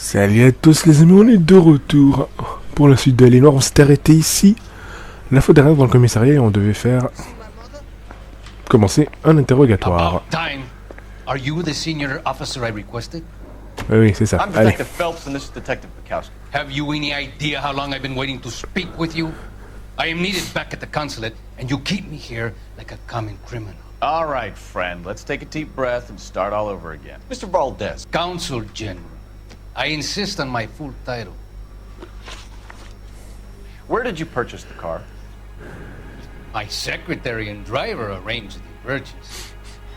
Salut à tous les amis, on est de retour pour la suite de la Noire. On s'est arrêté ici la fois dernière dans le commissariat et on devait faire commencer un interrogatoire. Are you the senior officer I requested? Oui, c'est ça. I'm Allez. Detective Phelps and this is Detective Bukowski. Have you any idea how long I've been waiting to speak with you? I am needed back at the consulate, and you keep me here like a common criminal. All right, friend, let's take a deep breath and start all over again. Mr. Valdez. Consul General. I insist on my full title. Where did you purchase the car? My secretary and driver arranged the purchase.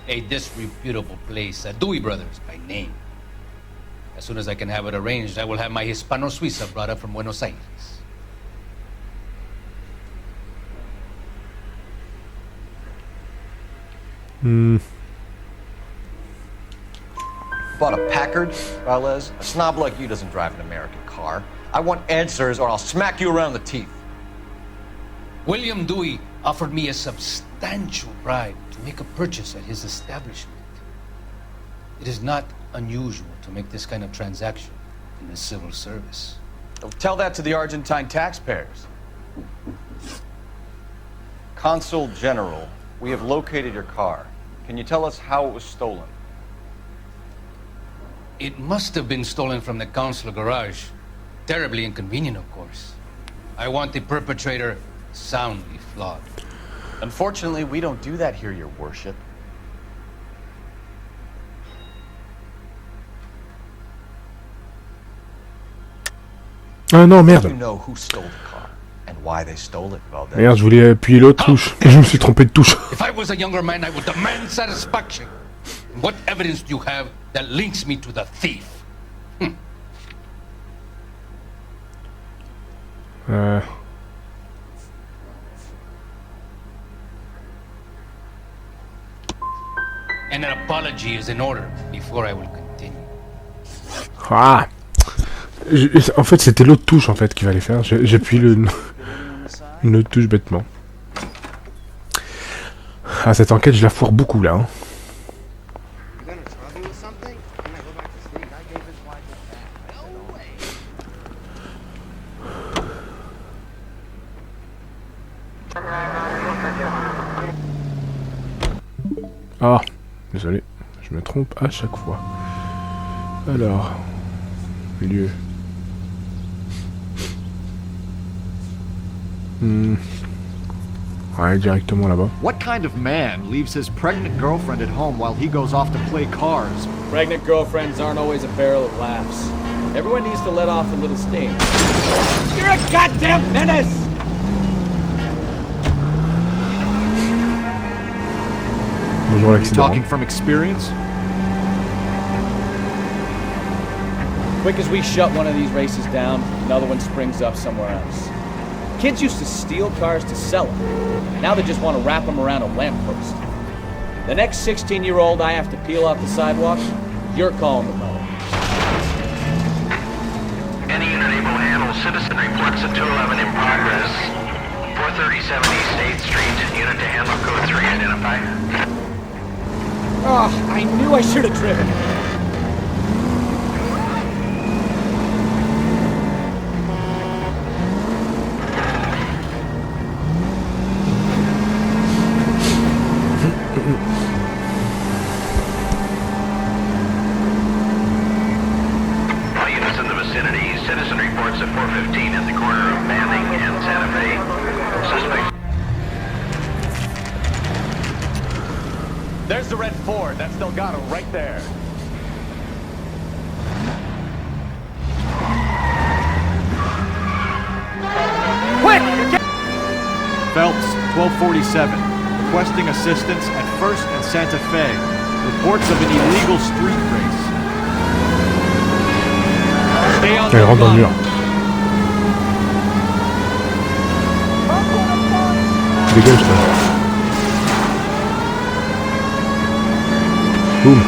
A disreputable place, Dewey Brothers by name. As soon as I can have it arranged, I will have my Hispano Suiza brought up from Buenos Aires. Bought a Packard, Valdez? A snob like you doesn't drive an American car. I want answers or I'll smack you around the teeth. William Dewey offered me a substantial bribe to make a purchase at his establishment. It is not unusual to make this kind of transaction in the civil service. Tell that to the Argentine taxpayers. Consul General, we have located your car. Can you tell us how it was stolen? It must have been stolen from the consular garage. Terribly inconvenient, of course. I want the perpetrator soundly flogged. Unfortunately, we don't do that here, Your Worship. Ah non, merde. You know who stole the car and why they stole it, Valdez? Merde, je voulais appuyer l'autre touche et je me suis trompé de touche. If I was a younger man, I would demand satisfaction. What evidence do you have that links me to the thief? And an apology is in order before I will continue. Ah. En fait, c'était l'autre touche en fait qu'il fallait faire. J'ai appuyé une autre touche bêtement. Ah, cette enquête, je la foire beaucoup là. Hein. Ah, désolé, je me trompe à chaque fois. Alors, milieu. Ouais, directement là-bas. What kind of man leaves his pregnant girlfriend at home while he goes off to play cars? Pregnant girlfriends aren't always a barrel of laughs. Everyone needs to let off a little steam. You're a goddamn menace! Bonjour Are you l'accident. talking from experience? Quick as we shut one of these races down, another one springs up somewhere else. Kids used to steal cars to sell them. Now they just want to wrap them around a lamppost. The next 16-year-old I have to peel off the sidewalk, you're calling the mother. Any unit able to handle citizen reports at 211 in progress. 437 East 8th Street, unit to handle code 3 identify. Oh, I knew I should have driven. All units in the vicinity, citizen reports at 415 at the corner of Manning and Santa Fe. Suspect. There's the red Ford. That's Delgado right there. Phelps, 1247. Requesting assistance at 1st and Santa Fe. Reports of an illegal street race. Stay on Elle rentre dans le mur. Dégage toi. Boum.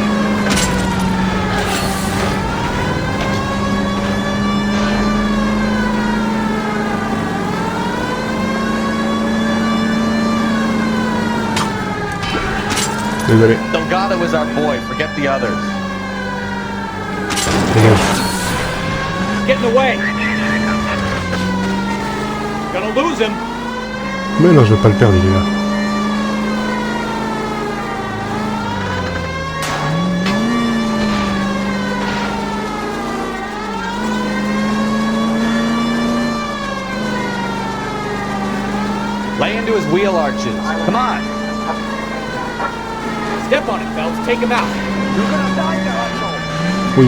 Désolé. Delgado is our boy. Forget the others. Dégage. Get in the way. Gonna lose him. Mais non, je vais pas le perdre, il est là. Lay into his wheel arches. Come on. Step on it, Phelps. Take him out. You're gonna die now. Oui.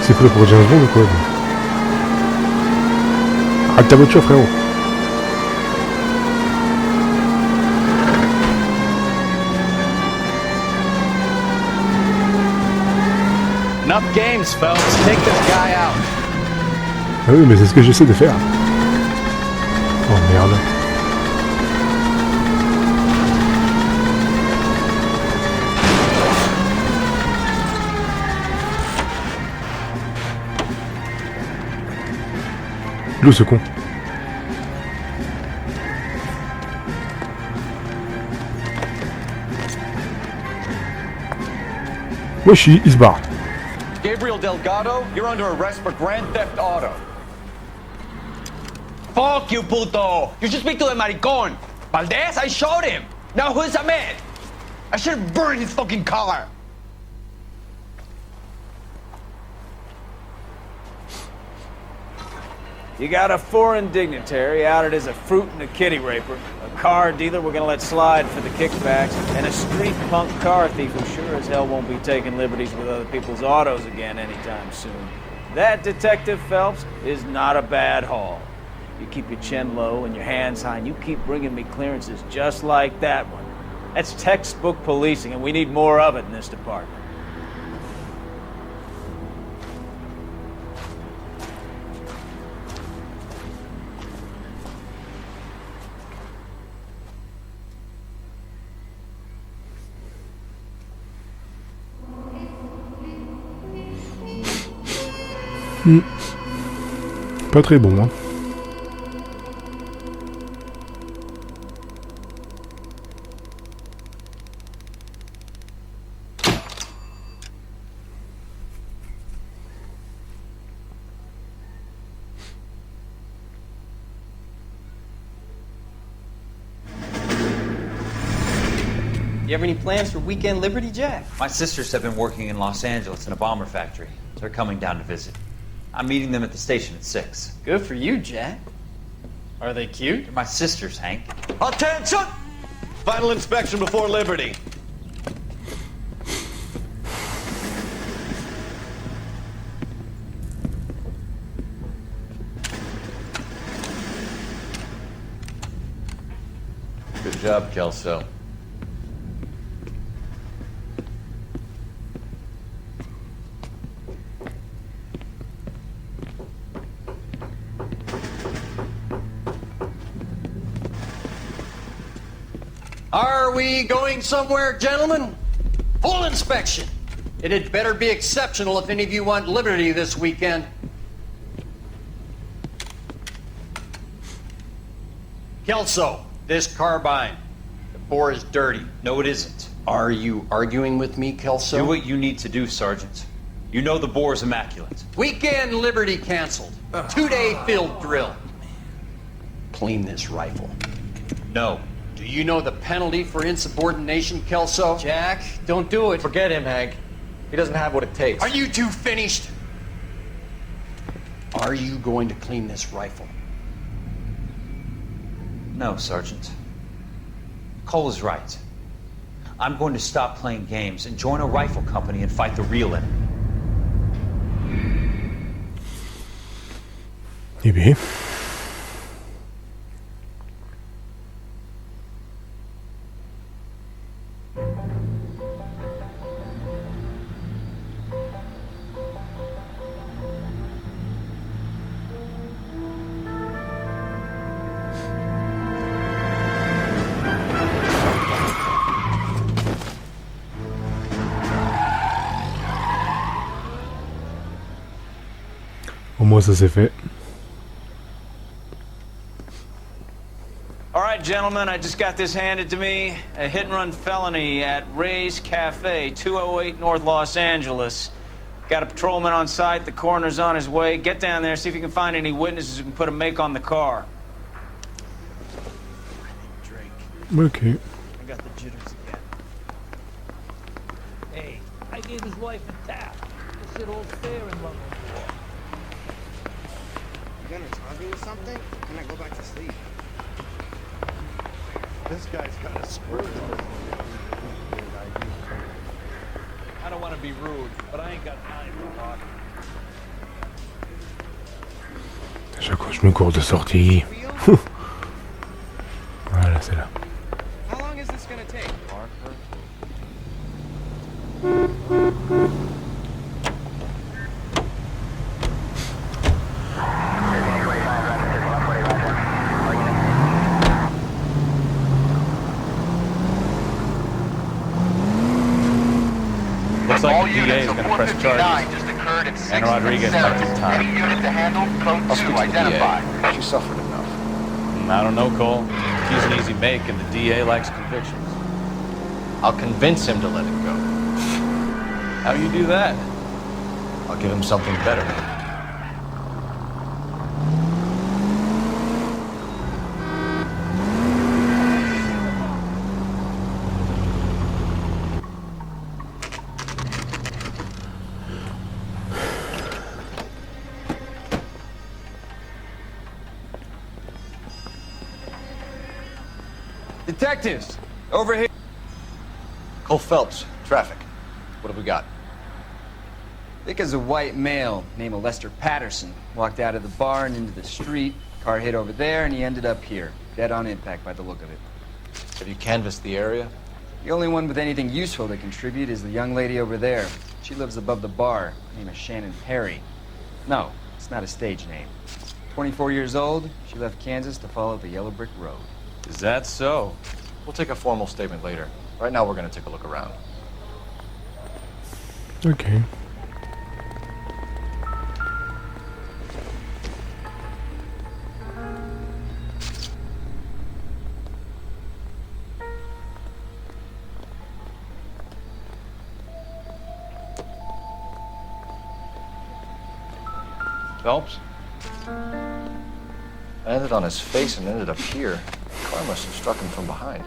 C'est prêt pour James Bond ou quoi? Arrête ta voiture, frérot. Enough games, Phelps. Take this guy out. Ah oui, mais c'est ce que j'essaie de faire. Oh merde. L'eau ce con. Wesh, il se barre. Gabriel Delgado, you're under arrest for grand theft auto. Fuck you, puto! You should speak to the maricon! Valdez, I showed him! Now who's Ahmed? I should have burned his fucking car! You got a foreign dignitary outed as a fruit and a kitty raper, a car dealer we're gonna let slide for the kickbacks, and a street punk car thief who sure as hell won't be taking liberties with other people's autos again anytime soon. That, Detective Phelps, is not a bad haul. You keep your chin low and your hands high, and you keep bringing me clearances just like that one. That's textbook policing, and we need more of it in this department. Pas très bon, hein. You have any plans for weekend Liberty, Jack? My sisters have been working in Los Angeles in a bomber factory. They're coming down to visit. I'm meeting them at the station at 6. Good for you, Jack. Are they cute? They're my sisters, Hank. Attention! Final inspection before Liberty. Good job, Kelso. Are we going somewhere, gentlemen? Full inspection. It had better be exceptional if any of you want liberty this weekend. Kelso, this carbine. The bore is dirty. No, it isn't. Are you arguing with me, Kelso? Do what you need to do, Sergeant. You know the bore is immaculate. Weekend liberty canceled. 2-day field drill. Clean this rifle. No. Do you know the penalty for insubordination, Kelso? Jack, don't do it. Forget him, Hank. He doesn't have what it takes. Are you two finished? Are you going to clean this rifle? No, Sergeant. Cole is right. I'm going to stop playing games and join a rifle company and fight the real enemy. Eh bien. Au moins ça c'est fait. All right, right, gentlemen, I just got this handed to me. A hit-and-run felony at Ray's Cafe, 208 North Los Angeles. Got a patrolman on site, the coroner's on his way. Get down there, see if you can find any witnesses who can put a make on the car. Ok. I got the jitters again. Hey, I gave his wife a tap. This shit all's fair in love and war. You gonna charge me with something? Or can I go back to sleep? This guy's got a squirt. I don't want to be rude, but I ain't got time to talk. À chaque fois, je me cours de sortie. Voilà, c'est là. How long is this gonna take? Looks like the DA is going to press charges. Just occurred at 6 And Rodriguez might do time. Any unit to handle, code 2, identify. She suffered enough. I don't know, Cole. He's an easy make, and the DA likes convictions. I'll convince him to let it go. How you do that? I'll give him something better. Detectives, over here. Cole Phelps, Trafic. What have we got? Vic is a white male named Lester Patterson. Walked out of the bar and into the street. Car hit over there, and he ended up here. Dead on impact by the look of it. Have you canvassed the area? The only one with anything useful to contribute is the young lady over there. She lives above the bar. Her name is Shannon Perry. No, it's not a stage name. 24 years old, she left Kansas to follow the Yellow Brick Road. Is that so? We'll take a formal statement later. Right now, we're going to take a look around. Ok. Phelps? I ended on his face and ended up here. The car must have struck him from behind.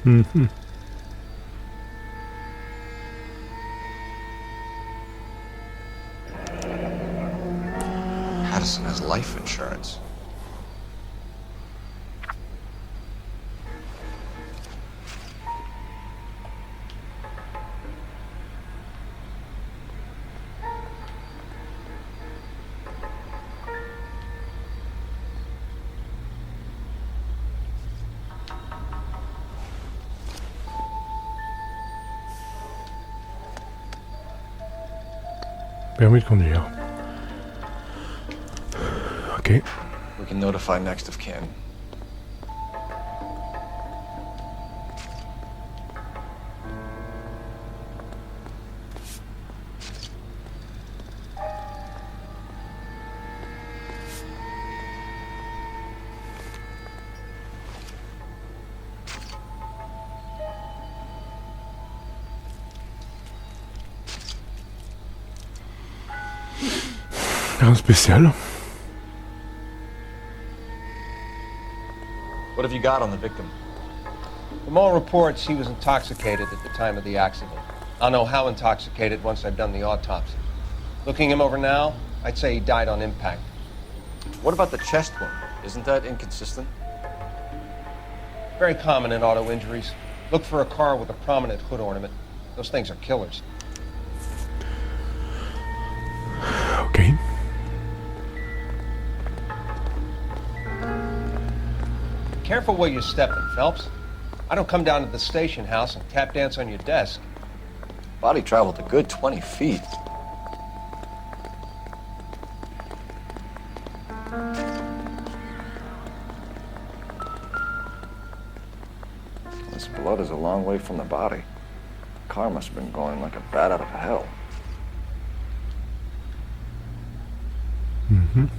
Mhm. Patterson has life insurance. Permis de conduire. Ok. We can notify next of kin. Rien de spécial. What have you got on the victim? From all reports, he was intoxicated at the time of the accident. I'll know how intoxicated once I've done the autopsy. Looking him over now, I'd say he died on impact. What about the chest wound? Isn't that inconsistent? Very common in auto injuries. Look for a car with a prominent hood ornament. Those things are killers. Ok. Careful where you're stepping, Phelps. I don't come down to the station house and tap dance on your desk. Body traveled a good 20 feet. This blood is a long way from the body. The car must have been going like a bat out of hell. Mhm.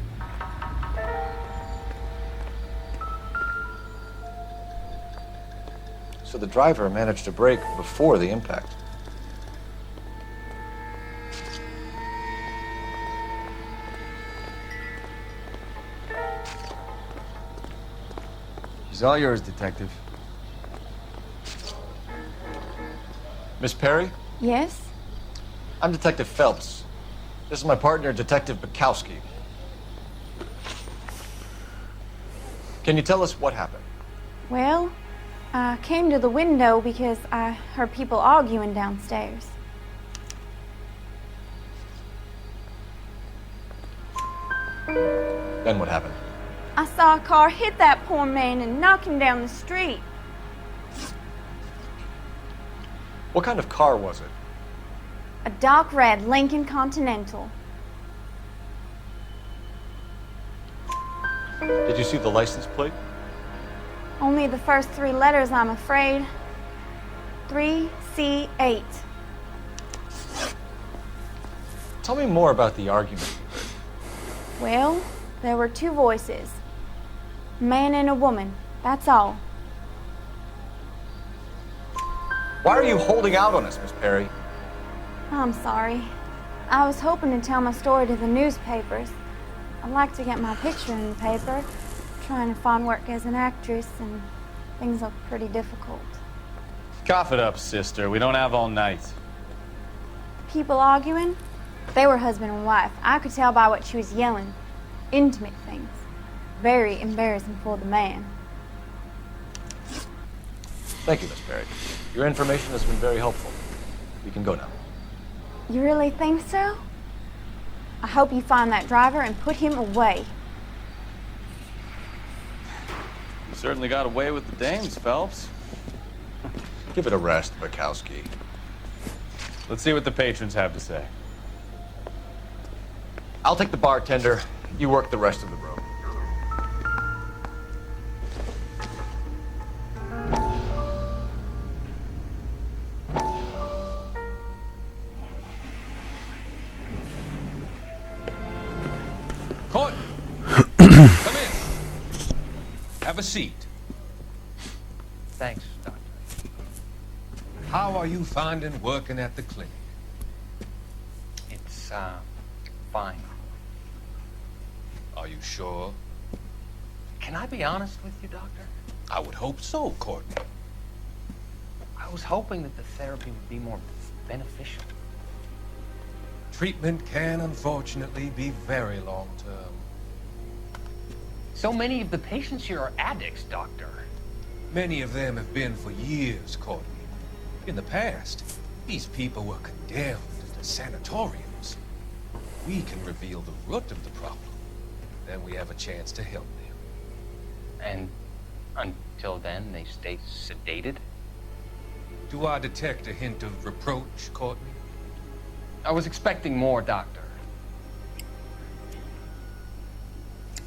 So the driver managed to brake before the impact. She's all yours, Detective. Miss Perry? Yes? I'm Detective Phelps. This is my partner, Detective Bukowski. Can you tell us what happened? Well, I came to the window because I heard people arguing downstairs. Then what happened? I saw a car hit that poor man and knock him down the street. What kind of car was it? A dark red Lincoln Continental. Did you see the license plate? Only the first 3 letters, I'm afraid. 3C8. Tell me more about the argument. Well, there were 2 voices. A man and a woman, that's all. Why are you holding out on us, Miss Perry? I'm sorry. I was hoping to tell my story to the newspapers. I'd like to get my picture in the paper. Trying to find work as an actress, and things look pretty difficult. Cough it up, sister. We don't have all night. People arguing? They were husband and wife. I could tell by what she was yelling. Intimate things. Very embarrassing for the man. Thank you, Miss Perry. Your information has been very helpful. We can go now. You really think so? I hope you find that driver and put him away. You certainly got away with the dames, Phelps. Give it a rest, Bukowski. Let's see what the patrons have to say. I'll take the bartender. You work the rest of the room. Court! Come in. Have a seat. Thanks, Doctor. How are you finding working at the clinic? It's, fine. Are you sure? Can I be honest with you, Doctor? I would hope so, Courtney. I was hoping that the therapy would be more beneficial. Treatment can unfortunately be very long-term. So many of the patients here are addicts, Doctor. Many of them have been for years, Courtney. In the past, these people were condemned to sanatoriums. We can reveal the root of the problem. Then we have a chance to help them. And until then, they stay sedated? Do I detect a hint of reproach, Courtney? I was expecting more, Doctor.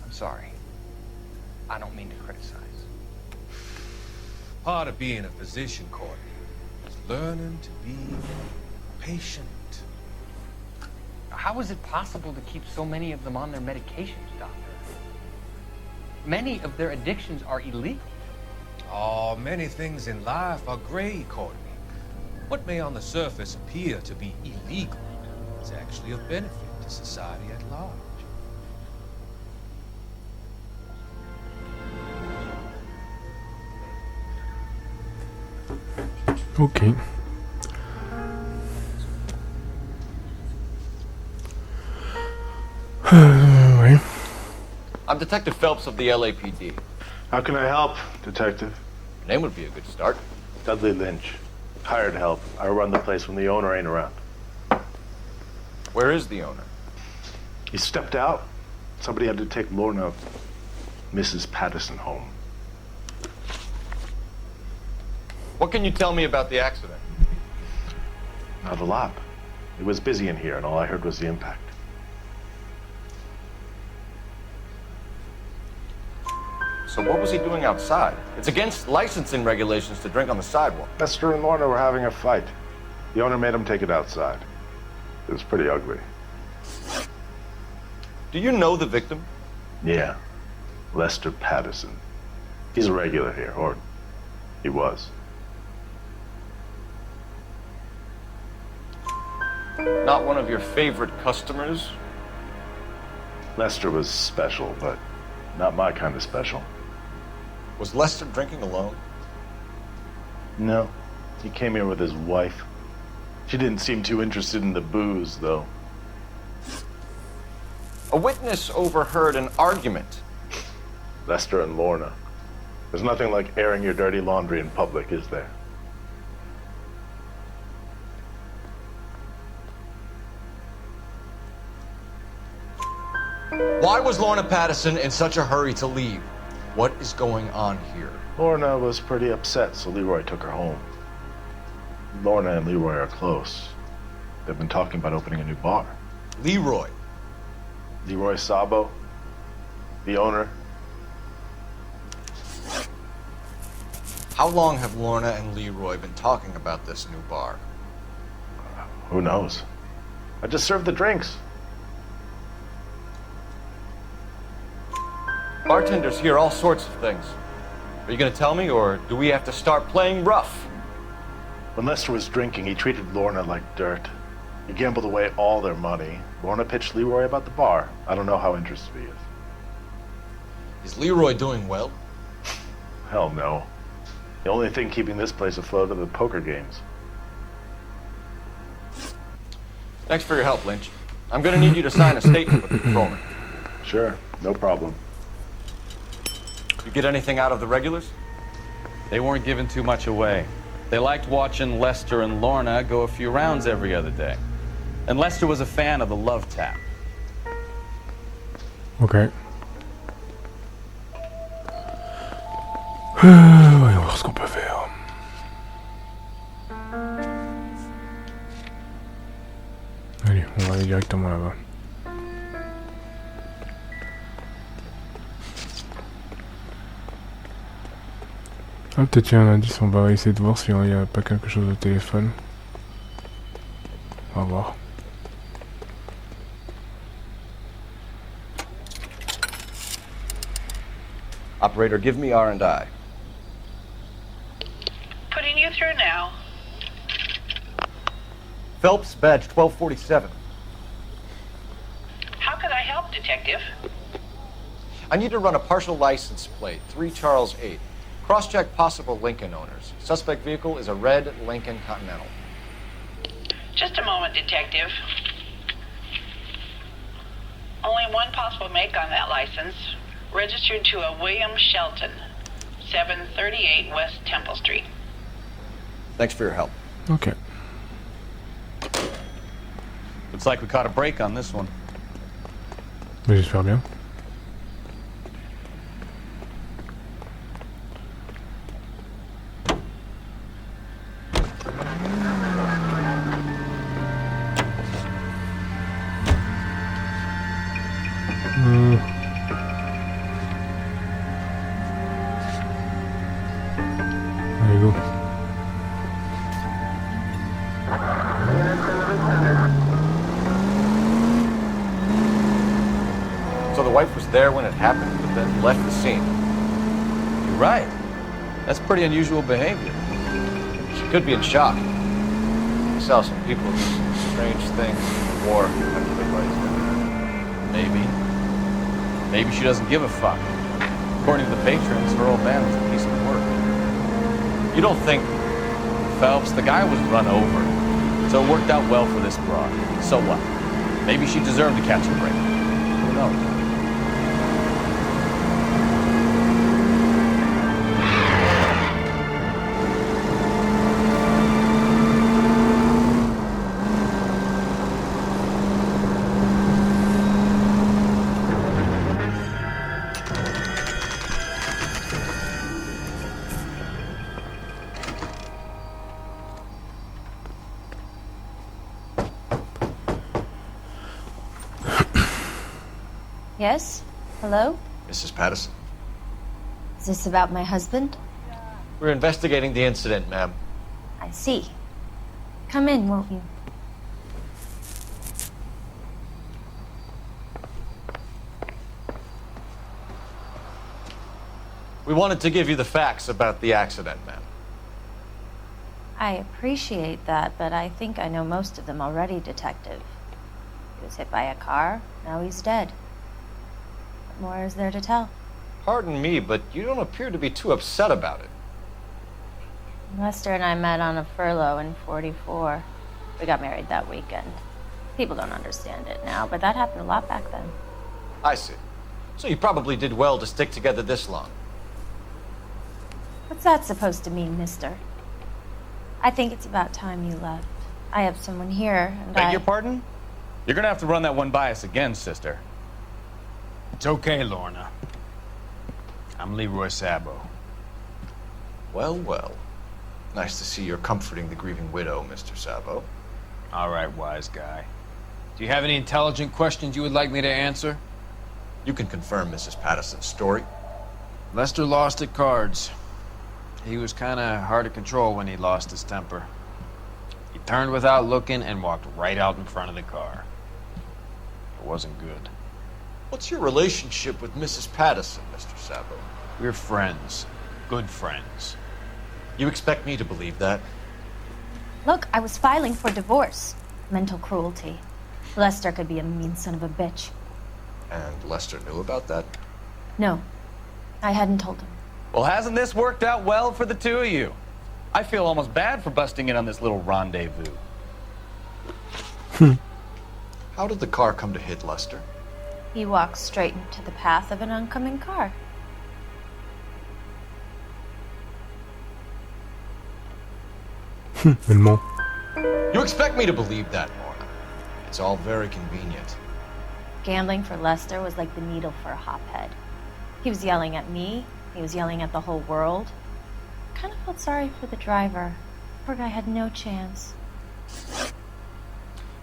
I'm sorry. I don't mean to criticize. Part of being a physician, Courtney, is learning to be patient. How is it possible to keep so many of them on their medications, Doctor? Many of their addictions are illegal. Oh, many things in life are gray, Courtney. What may on the surface appear to be illegal is actually of benefit to society at large. Ok. Ouais. I'm Detective Phelps of the LAPD. How can I help, Detective? Your name would be a good start. Dudley Lynch. Hired help. I run the place when the owner ain't around. Where is the owner? He stepped out. Somebody had to take Lorna, Mrs. Patterson, home. What can you tell me about the accident? Not a lot. It was busy in here, and all I heard was the impact. So So what was he doing outside? It's against licensing regulations to drink on the sidewalk. Lester and Lorna were having a fight. The owner made him take it outside. It was pretty ugly. Do you know the victim? Yeah. Lester Patterson. He's a regular here, or he was. Not one of your favorite customers? Lester was special, but not my kind of special. Was Lester drinking alone? No. He came here with his wife. She didn't seem too interested in the booze, though. A witness overheard an argument. Lester and Lorna. There's nothing like airing your dirty laundry in public, is there? Why was Lorna Patterson in such a hurry to leave? What is going on here? Lorna was pretty upset, so Leroy took her home. Lorna and Leroy are close. They've been talking about opening a new bar. Leroy? Leroy Sabo, the owner. How long have Lorna and Leroy been talking about this new bar? Who knows? I just served the drinks. Bartenders hear all sorts of things. Are you going to tell me, or do we have to start playing rough? When Lester was drinking, he treated Lorna like dirt. He gambled away all their money. Lorna pitched Leroy about the bar. I don't know how interested he is. Is Leroy doing well? Hell no. The only thing keeping this place afloat are the poker games. Thanks for your help, Lynch. I'm going to need you to sign a statement with the patrolman. Sure, no problem. You get anything out of the regulars? They weren't giving too much away. They liked watching Lester and Lorna go a few rounds every other day. And Lester was a fan of the love tap. Ok. Voyons voir ce qu'on peut faire. Allez, on va aller directement là-bas. Ah, peut-être il y a un indice, on va essayer de voir s'il n'y a pas quelque chose au téléphone. On va voir. Operator, give me R&I. Putting you through now. Phelps, badge 1247. How could I help, Detective? I need to run a partial license plate, 3 Charles 8. Cross-check possible Lincoln owners. Suspect vehicle is a red Lincoln Continental. Just a moment, Detective. Only one possible make on that license. Registered to a William Shelton, 738 West Temple Street. Thanks for your help. Ok. Looks like we caught a break on this one. Mais j'espère bien. Allez, go. So the wife was there when it happened, but then left the scene. You're right. That's pretty unusual behavior. She could be in shock. I saw some people do some strange things in the war after they raised her. Maybe. Maybe she doesn't give a fuck. According to the patrons, her old man was a piece of work. You don't think... Phelps, the guy was run over. So it worked out well for this broad. So what? Maybe she deserved to catch a break. Who knows? Yes? Hello? Mrs. Patterson. Is this about my husband? We're investigating the incident, ma'am. I see. Come in, won't you? We wanted to give you the facts about the accident, ma'am. I appreciate that, but I think I know most of them already, Detective. He was hit by a car, now he's dead. What more is there to tell? Pardon me, but you don't appear to be too upset about it. Lester and I met on a furlough in '44. We got married that weekend. People don't understand it now, but that happened a lot back then. I see. So you probably did well to stick together this long. What's that supposed to mean, mister? I think it's about time you left. I have someone here, and Beg your pardon? You're gonna have to run that one by us again, sister. It's okay, Lorna. I'm Leroy Sabo. Well, well. Nice to see you're comforting the grieving widow, Mr. Sabo. All right, wise guy. Do you have any intelligent questions you would like me to answer? You can confirm Mrs. Patterson's story. Lester lost at cards. He was kind of hard to control when he lost his temper. He turned without looking and walked right out in front of the car. It wasn't good. What's your relationship with Mrs. Patterson, Mr. Sabo? We're friends. Good friends. You expect me to believe that? Look, I was filing for divorce. Mental cruelty. Lester could be a mean son of a bitch. And Lester knew about that? No, I hadn't told him. Well, hasn't this worked out well for the two of you? I feel almost bad for busting in on this little rendezvous. How did the car come to hit Lester? He walked straight into the path of an oncoming car. You expect me to believe that, Lorna? It's all very convenient. Gambling for Lester was like the needle for a hophead. He was yelling at me. He was yelling at the whole world. I kind of felt sorry for the driver. Poor guy had no chance.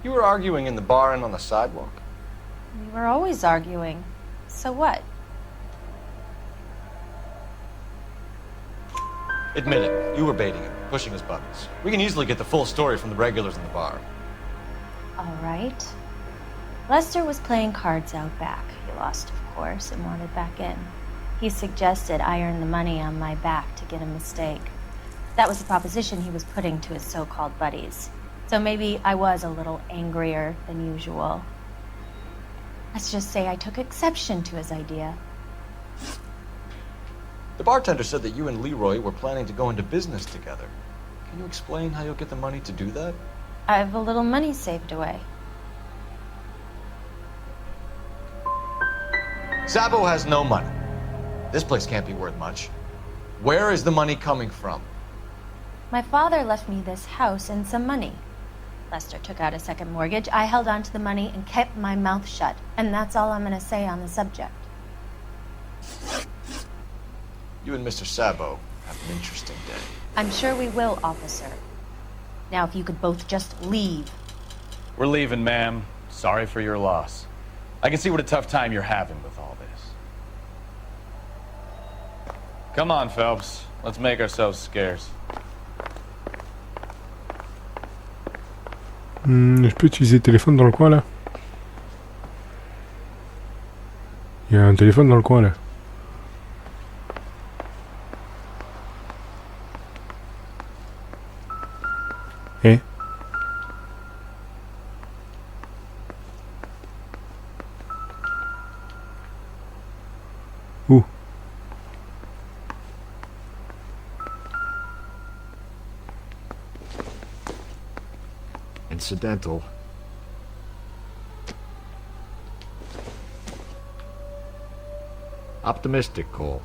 You were arguing in the bar and on the sidewalk? We were always arguing. So what? Admit it. You were baiting him, pushing his buttons. We can easily get the full story from the regulars in the bar. All right. Lester was playing cards out back. He lost, of course, and wanted back in. He suggested I earn the money on my back to get a mistake. That was the proposition he was putting to his so-called buddies. So maybe I was a little angrier than usual. Let's just say I took exception to his idea. The bartender said that you and Leroy were planning to go into business together. Can you explain how you'll get the money to do that? I have a little money saved away. Sabo has no money. This place can't be worth much. Where is the money coming from? My father left me this house and some money. Lester took out a second mortgage. I held on to the money and kept my mouth shut. And that's all I'm going to say on the subject. You and Mr. Sabo have an interesting day. I'm sure we will, officer. Now, if you could both just leave. We're leaving, ma'am. Sorry for your loss. I can see what a tough time you're having with all this. Come on, Phelps. Let's make ourselves scarce. Je peux utiliser le téléphone dans le coin là? Il y a un téléphone dans le coin là. Eh? Où? Incidental. Optimistic call.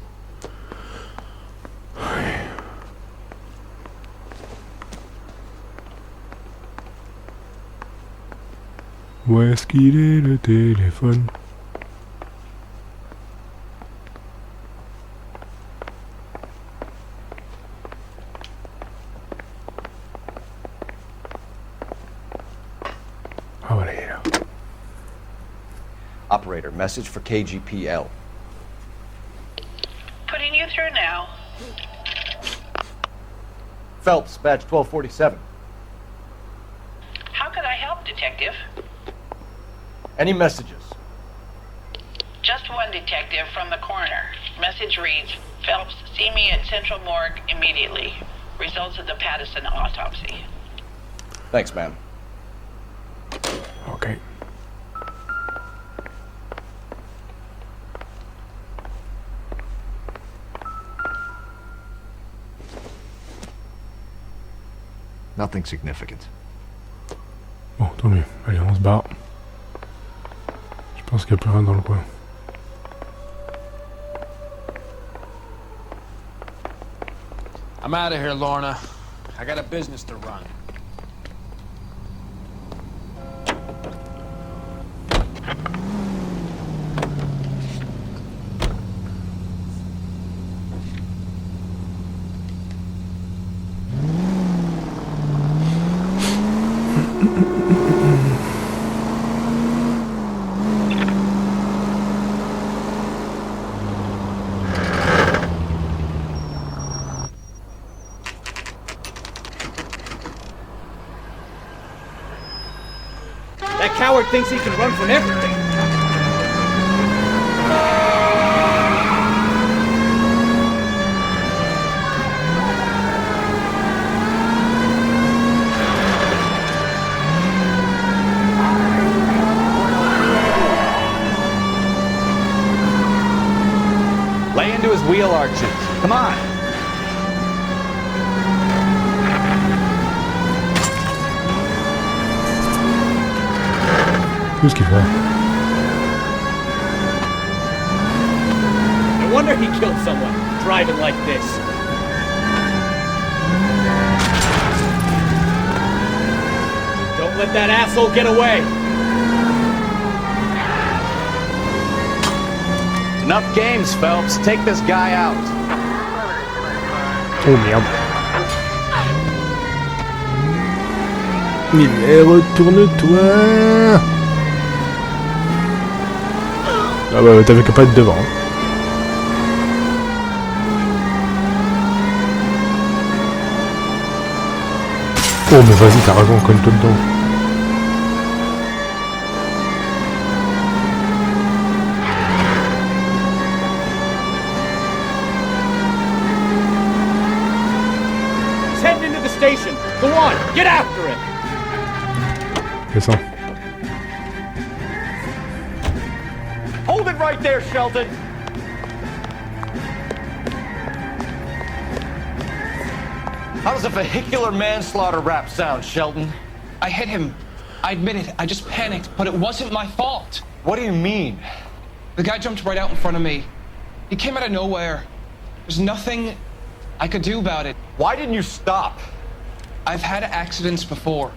Où est-ce qu'il est le téléphone? Operator, message for KGPL. Putting you through Phelps, badge 1247. How could I help, Detective? Any messages? Just one, Detective, from the coroner. Message reads, Phelps, see me at Central Morgue immediately. Results of the Patterson autopsy. Thanks, ma'am. Okay. Nothing significant. Bon, tant mieux. Allez, on se barre. Je pense qu'il n'y a plus rien dans le coin. I'm out of here, Lorna. I got a business to run. That coward thinks he can run from everything. Lay into his wheel arches. Come on. Tout ce qu'il fait. No wonder he killed someone, driving like this. Don't let that asshole get away. Enough games, Phelps. Take this guy out. Oh merde. Mais retourne-toi. Ah bah t'avais qu'à pas être devant. Oh mais vas-y, t'as raison, cogne-toi dedans. He's heading into the station. Go on, get after him. C'est ça. Hold it right there, Shelton! How does a vehicular manslaughter rap sound, Shelton? I hit him. I admit it. I just panicked, but it wasn't my fault. What do you mean? The guy jumped right out in front of me. He came out of nowhere. There's nothing I could do about it. Why didn't you stop? I've had accidents before.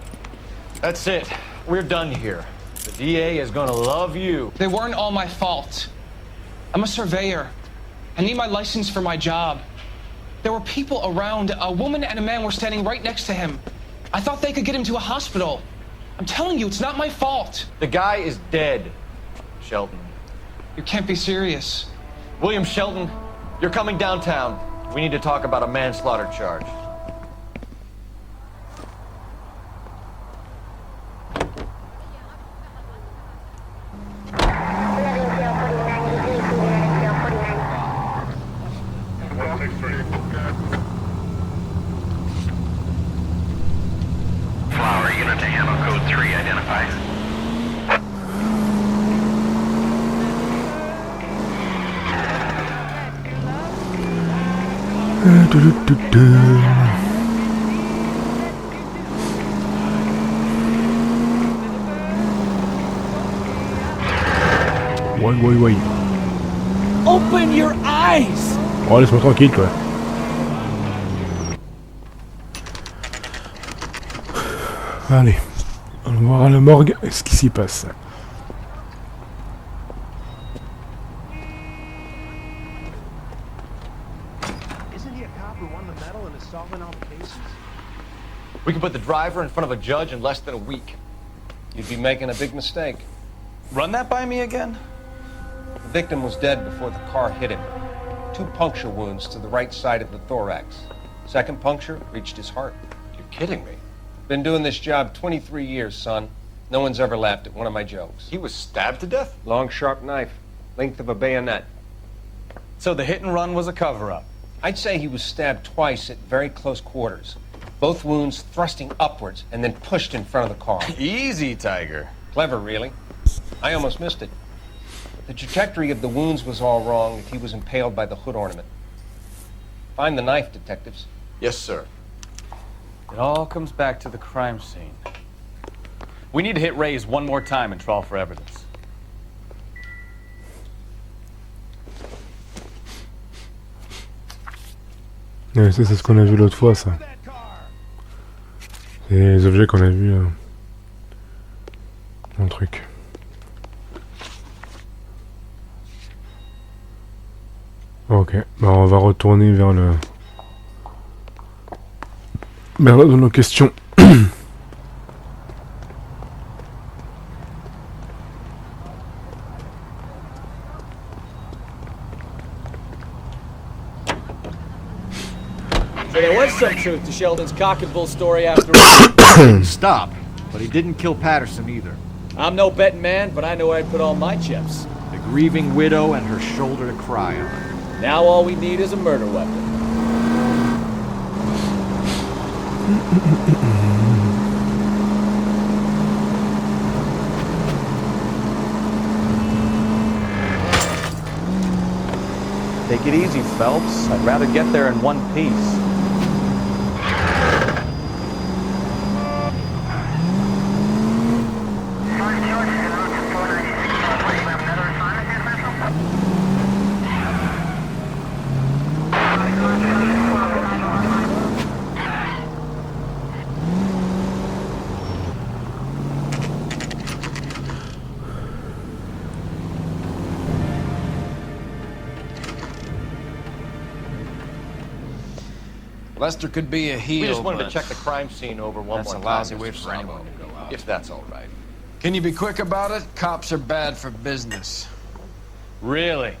That's it. We're done here. The DA is gonna love you. They weren't all my fault. I'm a surveyor. I need my license for my job. There were people around. A woman and a man were standing right next to him. I thought they could get him to a hospital. I'm telling you, it's not my fault. The guy is dead, Shelton. You can't be serious. William Shelton, you're coming downtown. We need to talk about a manslaughter charge. Flower unit to handle code 3, identify. Ouais. Open your eyes! Oh, laisse-moi tranquille, toi. Allez, on va voir à la morgue ce qui s'y passe. We can put the driver in front of a judge in less than a week. You'd be making a big mistake. Run that by me again? The victim was dead before the car hit him. 2 puncture wounds to the right side of the thorax. Second puncture reached his heart. You're kidding me. Been doing this job 23 years, son. No one's ever laughed at one of my jokes. He was stabbed to death? Long, sharp knife. Length of a bayonet. So the hit and run was a cover-up? I'd say he was stabbed twice at very close quarters. Both wounds thrusting upwards and then pushed in front of the car. Easy, Tiger. Clever, really. I almost missed it. The trajectory of the wounds was all wrong if he was impaled by the hood ornament. Find the knife, detectives. Yes, sir. It all comes back to the crime scene. We need to hit Ray's one more time and trawl for evidence. Ouais, ça, c'est ce qu'on a vu l'autre fois, ça. C'est les objets qu'on a vus dans le truc. Ok, bah on va retourner vers le... vers là de nos questions. So there was some truth to Sheldon's cock and bull story after all. Didn't stop, but he didn't kill Patterson either. I'm no betting man, but I know where I'd put all my chips. The grieving widow and her shoulder to cry on. Now all we need is a murder weapon. Take it easy, Phelps. I'd rather get there in one piece. Lester could be a heel, We just wanted but to check the crime scene over one that's more a time. lousy way Mr. for anyone to go out. If that's all right. Can you be quick about it? Cops are bad for business. Really?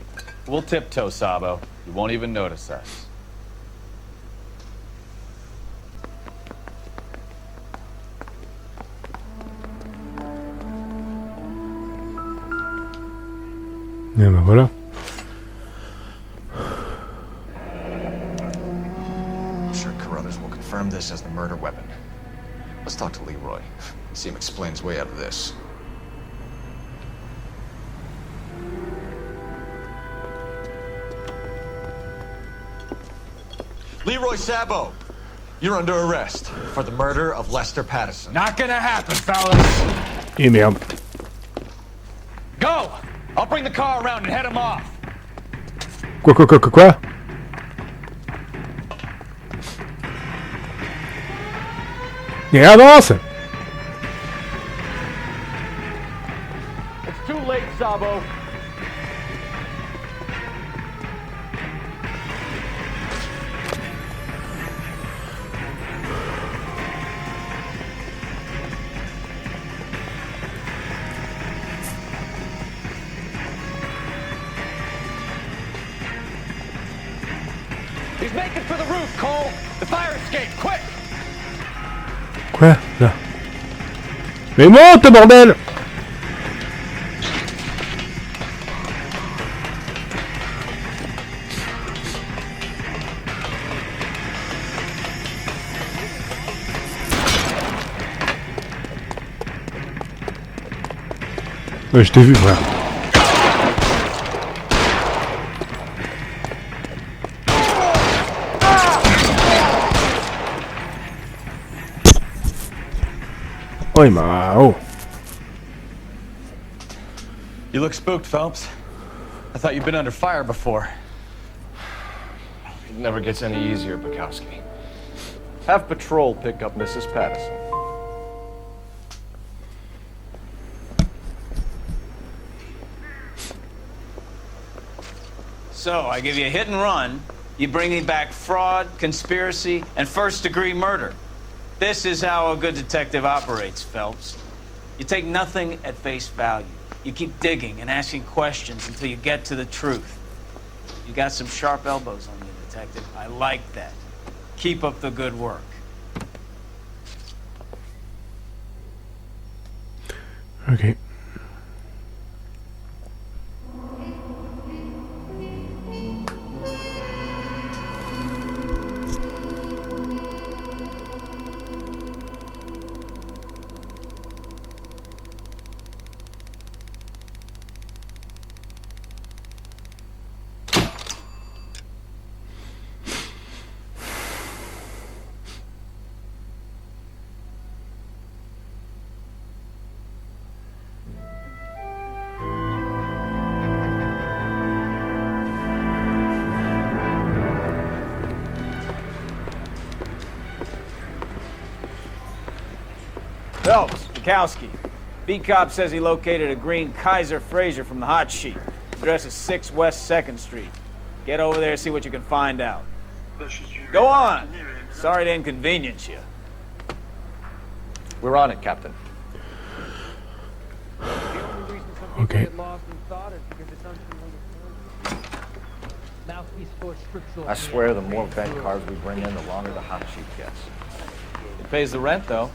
We'll tiptoe, Sabo. You won't even notice us. Et ben voilà. I'm sure Carruthers will confirm this as the murder weapon. Let's talk to Leroy. See him explain his way out of this. Leroy Sabo, you're under arrest for the murder of Lester Patterson. Not gonna happen, fellas. Et merde. Go! I'll bring the car around and head him off. Quoi? Et avance! It's too late, Sabo. He's making for the roof, Cole. The fire escape, quick! Quoi? Là. Mais monte, bordel! Ouais, je t'ai vu, frère. Oh, il m'a... Oh. You look spooked, Phelps. I thought you'd been under fire before. It never gets any easier, Bukowski. Have patrol pick up Mrs. Patterson. So, I give you a hit and run, you bring me back fraud, conspiracy, and first-degree murder. This is how a good detective operates, Phelps. You take nothing at face value. You keep digging and asking questions until you get to the truth. You got some sharp elbows on you, Detective. I like that. Keep up the good work. Ok. Phelps, Bukowski. B-Cop says he located a green Kaiser Fraser from the hot sheet. Address is 6 West 2nd Street. Get over there, see what you can find out. Go on! Sorry to inconvenience you. We're on it, Captain. Okay. I swear the more bent cars we bring in, the longer the hot sheet gets. It pays the rent, though.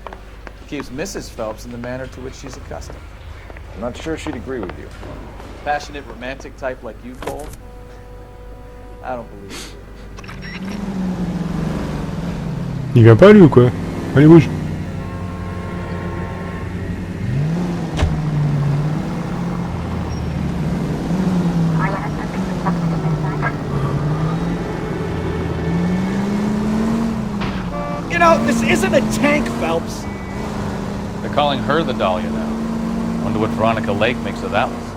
Keeps Mrs. Phelps in the manner to which she's accustomed. I'm not sure she'd agree with you. Passionate, romantic type like you, Cole? I don't believe it. Il vient pas lui ou quoi? Allez, bouge. You know, this isn't a tank, Phelps. They're calling her the Dahlia now. Wonder what Veronica Lake makes of that one.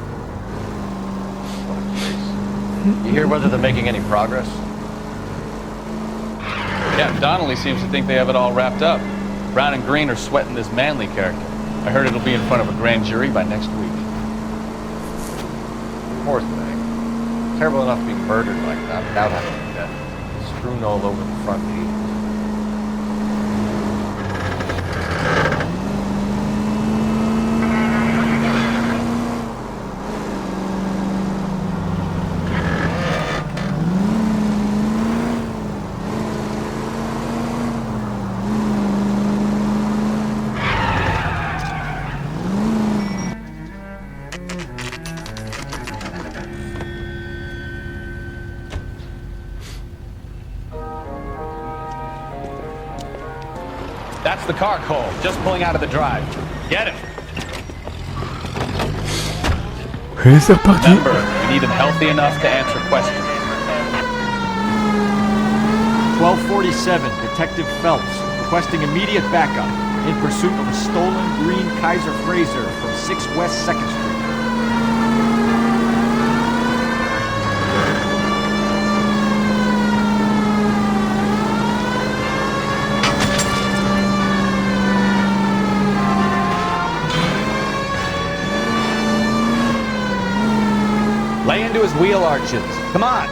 You hear whether they're making any progress? Yeah, Donnelly seems to think they have it all wrapped up. Brown and Green are sweating this Manley character. I heard it'll be in front of a grand jury by next week. Poor thing. Terrible enough to be murdered like that without having a death. Strewn all over the front pages. That's the car, Cole. Just pulling out of the drive. Get him. Et c'est reparti. Remember, we need him healthy enough to answer questions. 1247, Detective Phelps, requesting immediate backup in pursuit of a stolen green Kaiser Fraser from 6 West 2nd Street. Lay into his wheel arches. Come on.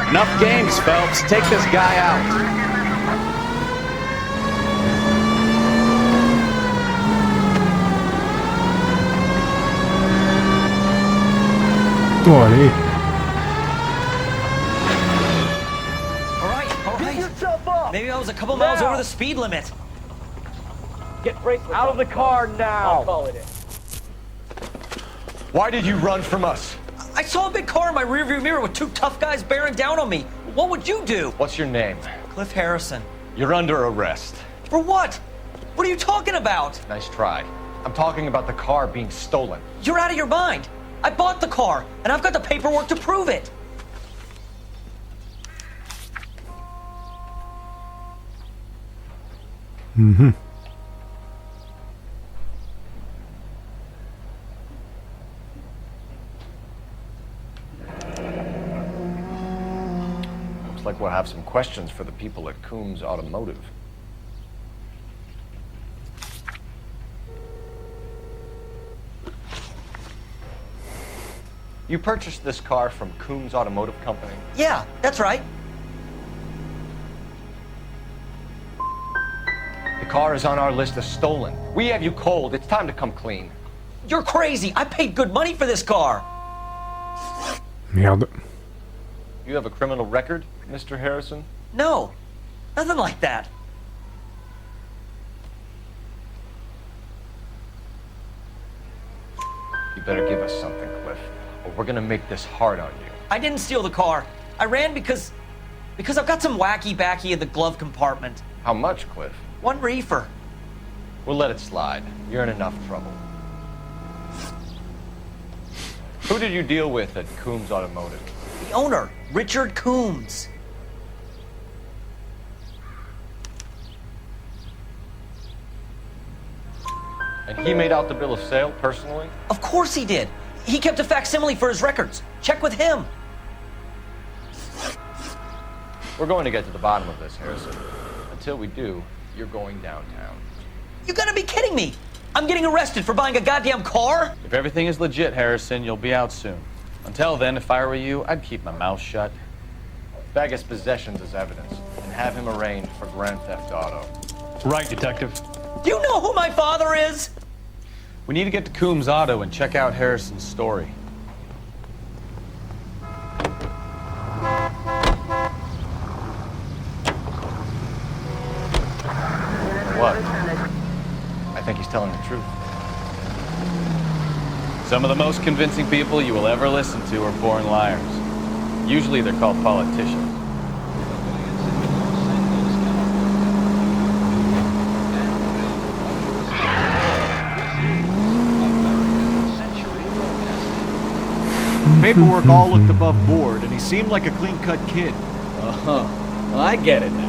Enough games, Phelps. Take this guy out. Oh, allez. Maybe I was a couple miles over the speed limit. Get bracelets out of the car now. I'll call it in. Why did you run from us? I saw a big car in my rearview mirror with 2 tough guys bearing down on me. What would you do? What's your name? Cliff Harrison. You're under arrest. For what? What are you talking about? Nice try. I'm talking about the car being stolen. You're out of your mind. I bought the car, and I've got the paperwork to prove it. Mhm. Looks like we'll have some questions for the people at Coombs Automotive. You purchased this car from Coombs Automotive Company? Yeah, that's right. car is on our list as stolen. We have you cold. It's time to come clean. You're crazy. I paid good money for this car. Merde. You have a criminal record, Mr. Harrison? No, nothing like that. You better give us something, Cliff, or we're gonna make this hard on you. I didn't steal the car. I ran because I've got some wacky backy in the glove compartment. How much, Cliff? 1 reefer. We'll let it slide. You're in enough trouble. Who did you deal with at Coombs Automotive? The owner, Richard Coombs. And he made out the bill of sale personally? Of course he did. He kept a facsimile for his records. Check with him. We're going to get to the bottom of this, Harrison. Until we do, you're going downtown. You gotta be kidding me. I'm getting arrested for buying a goddamn car? If everything is legit, Harrison, you'll be out soon. Until then, if I were you, I'd keep my mouth shut. Bag his possessions as evidence, and have him arraigned for Grand Theft Auto. Right, Detective. Do you know who my father is? We need to get to Coombs Auto and check out Harrison's story. What? I think he's telling the truth. Some of the most convincing people you will ever listen to are born liars. Usually they're called politicians. Paperwork all looked above board, and he seemed like a clean-cut kid. Uh-huh. Well, I get it now.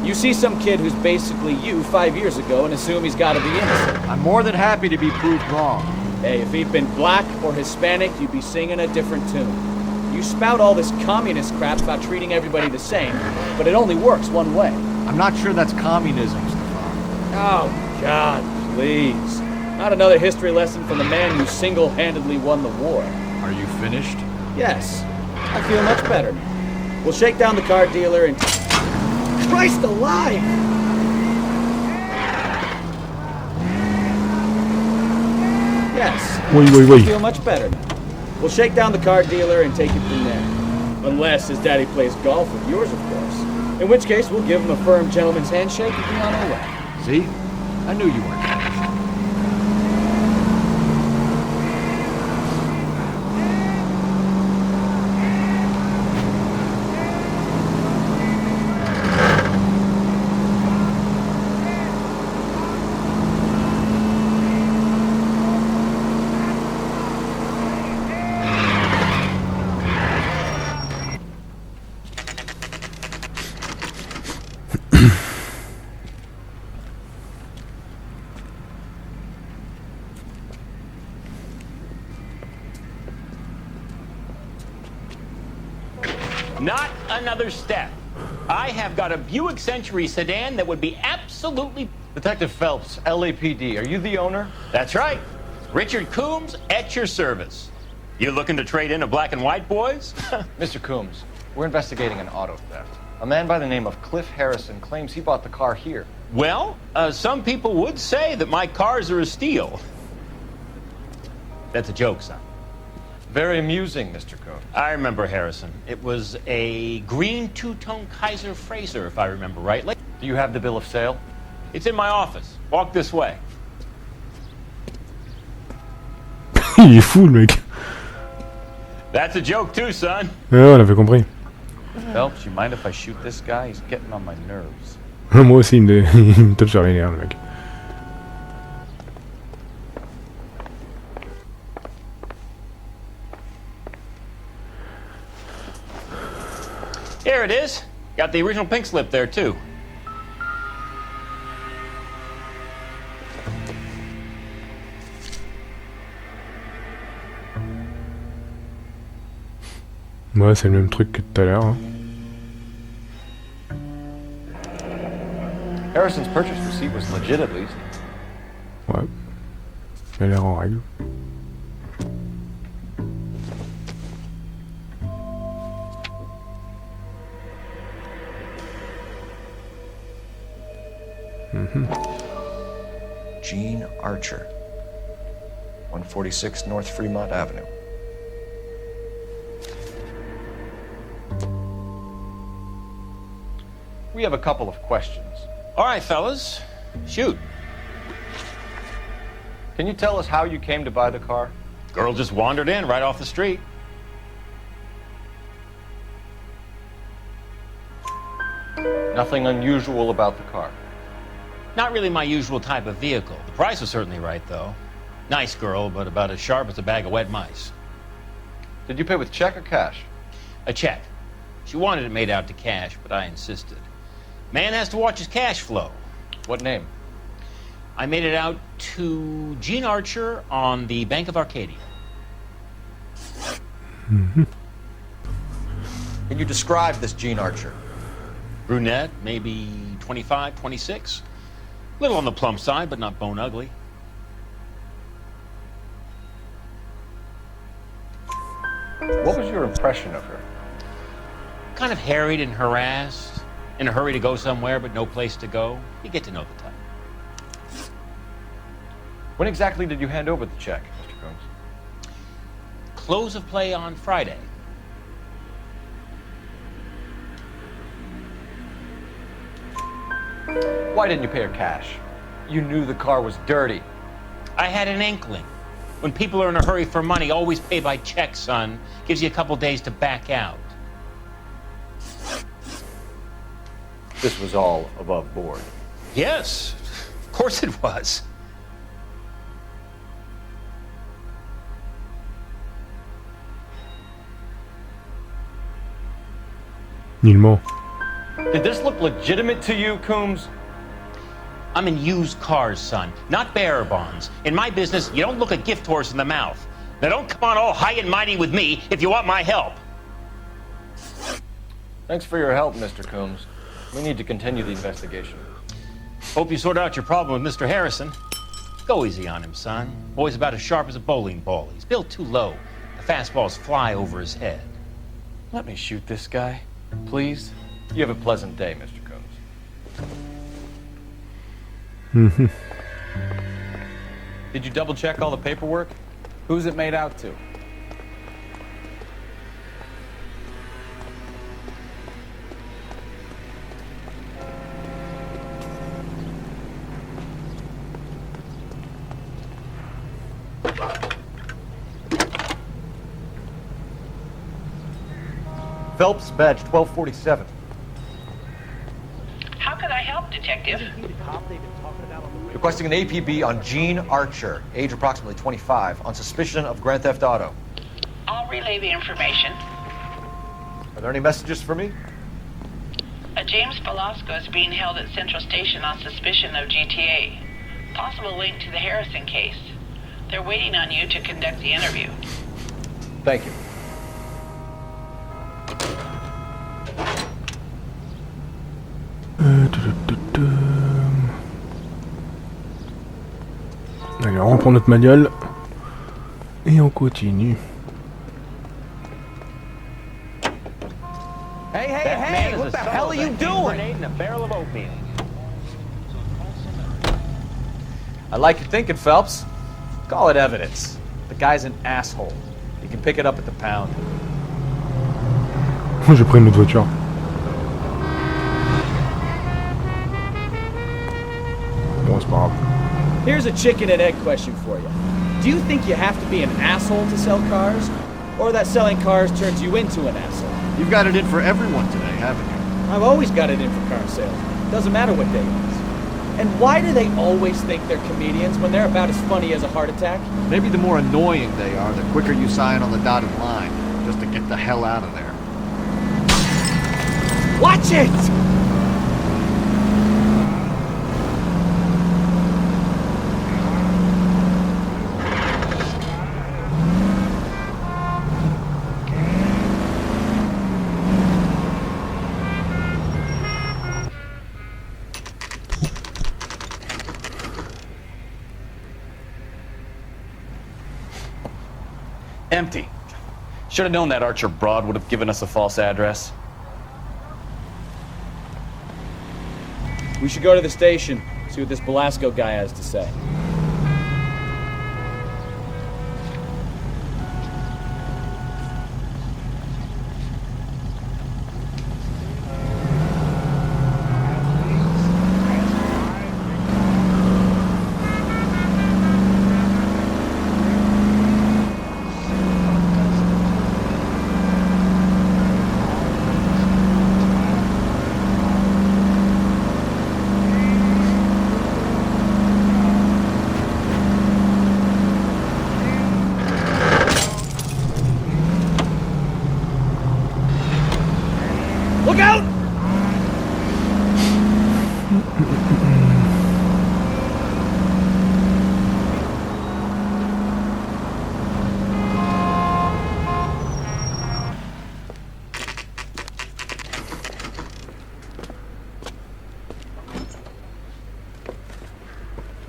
You see some kid who's basically you 5 years ago and assume he's got to be innocent. I'm more than happy to be proved wrong. Hey, if he'd been black or Hispanic, you'd be singing a different tune. You spout all this communist crap about treating everybody the same, but it only works one way. I'm not sure that's communism, Stefan. Oh, God, please. Not another history lesson from the man who single-handedly won the war. Are you finished? Yes. I feel much better now. We'll shake down the car dealer and... Christ alive! Yes. I feel much better now. We'll shake down the car dealer and take it from there. Unless his daddy plays golf with yours, of course. In which case, we'll give him a firm gentleman's handshake and be on our way. See? I knew you weren't finished. Not another step. I have got a Buick Century sedan that would be absolutely... Detective Phelps, LAPD, are you the owner? That's right. Richard Coombs at your service. You looking to trade in a black and white, boys? Mr. Coombs, we're investigating an auto theft. A man by the name of Cliff Harrison claims he bought the car here. Well, some people would say that my cars are a steal. That's a joke, son. Very amusing, Mr. Coombs. I remember Harrison. It was a green two-tone Kaiser Frazer, if I remember rightly. Do you have the bill of sale? It's in my office. Walk this way. Il est fou, le mec. That's a joke too, son. Ouais, on avait compris. Phelps, you mind if I shoot this guy? He's getting on my nerves. Moi aussi, il me tape sur les nerfs, le mec. Here it is. Got the original pink slip there, too. Ouais, c'est le même truc que tout à l'heure. Hein. Harrison's purchase receipt was legit at least. Ouais. Il a l'air en règle. Gene Archer, 146 North Fremont Avenue. We have a couple of questions. All right, fellas. Shoot. Can you tell us how you came to buy the car? Girl just wandered in right off the street. Nothing unusual about the car. Not really my usual type of vehicle. The price was certainly right, though. Nice girl, but about as sharp as a bag of wet mice. Did you pay with check or cash? A check. She wanted it made out to cash, but I insisted. Man has to watch his cash flow. What name? I made it out to Gene Archer on the Bank of Arcadia. Can you describe this Gene Archer? Brunette, maybe 25, 26. Little on the plump side, but not bone ugly. What was your impression of her? Kind of harried and harassed, in a hurry to go somewhere, but no place to go. You get to know the type. When exactly did you hand over the check, Mr. Combs? Close of play on Friday. Why didn't you pay her cash? You knew the car was dirty. I had an inkling. When people are in a hurry for money, always pay by check, son. Gives you a couple days to back out. This was all above board. Yes, of course it was. Nullement. Did this look legitimate to you, Coombs? I'm in used cars, son, not bearer bonds. In my business, you don't look a gift horse in the mouth. Now don't come on all high and mighty with me if you want my help. Thanks for your help, Mr. Coombs. We need to continue the investigation. Hope you sort out your problem with Mr. Harrison. Go easy on him, son. Boy's about as sharp as a bowling ball. He's built too low. The fastballs fly over his head. Let me shoot this guy, please. You have a pleasant day, Mr. Combs. Did you double check all the paperwork? Who's it made out to? Phelps, badge 1247. How can I help, Detective? Requesting an APB on Gene Archer, age approximately 25, on suspicion of Grand Theft Auto. I'll relay the information. Are there any messages for me? A James Velasco is being held at Central Station on suspicion of GTA. Possible link to the Harrison case. They're waiting on you to conduct the interview. Thank you. Allez, on reprend notre manuel et on continue. Hey, what the hell are you doing? In a barrel of oatmeal. I like your thinking, Phelps. Call it evidence. The guy's an asshole. You can pick it up at the pound. J'ai pris une autre voiture. Bon, c'est pas grave. Here's a chicken and egg question for you. Do you think you have to be an asshole to sell cars? Or that selling cars turns you into an asshole? You've got it in for everyone today, haven't you? I've always got it in for car sales. Doesn't matter what day it is. And why do they always think they're comedians when they're about as funny as a heart attack? Maybe the more annoying they are, the quicker you sign on the dotted line, just to get the hell out of there. Watch it! Empty. Should have known that Archer broad would have given us a false address. We should go to the station, see what this Velasco guy has to say.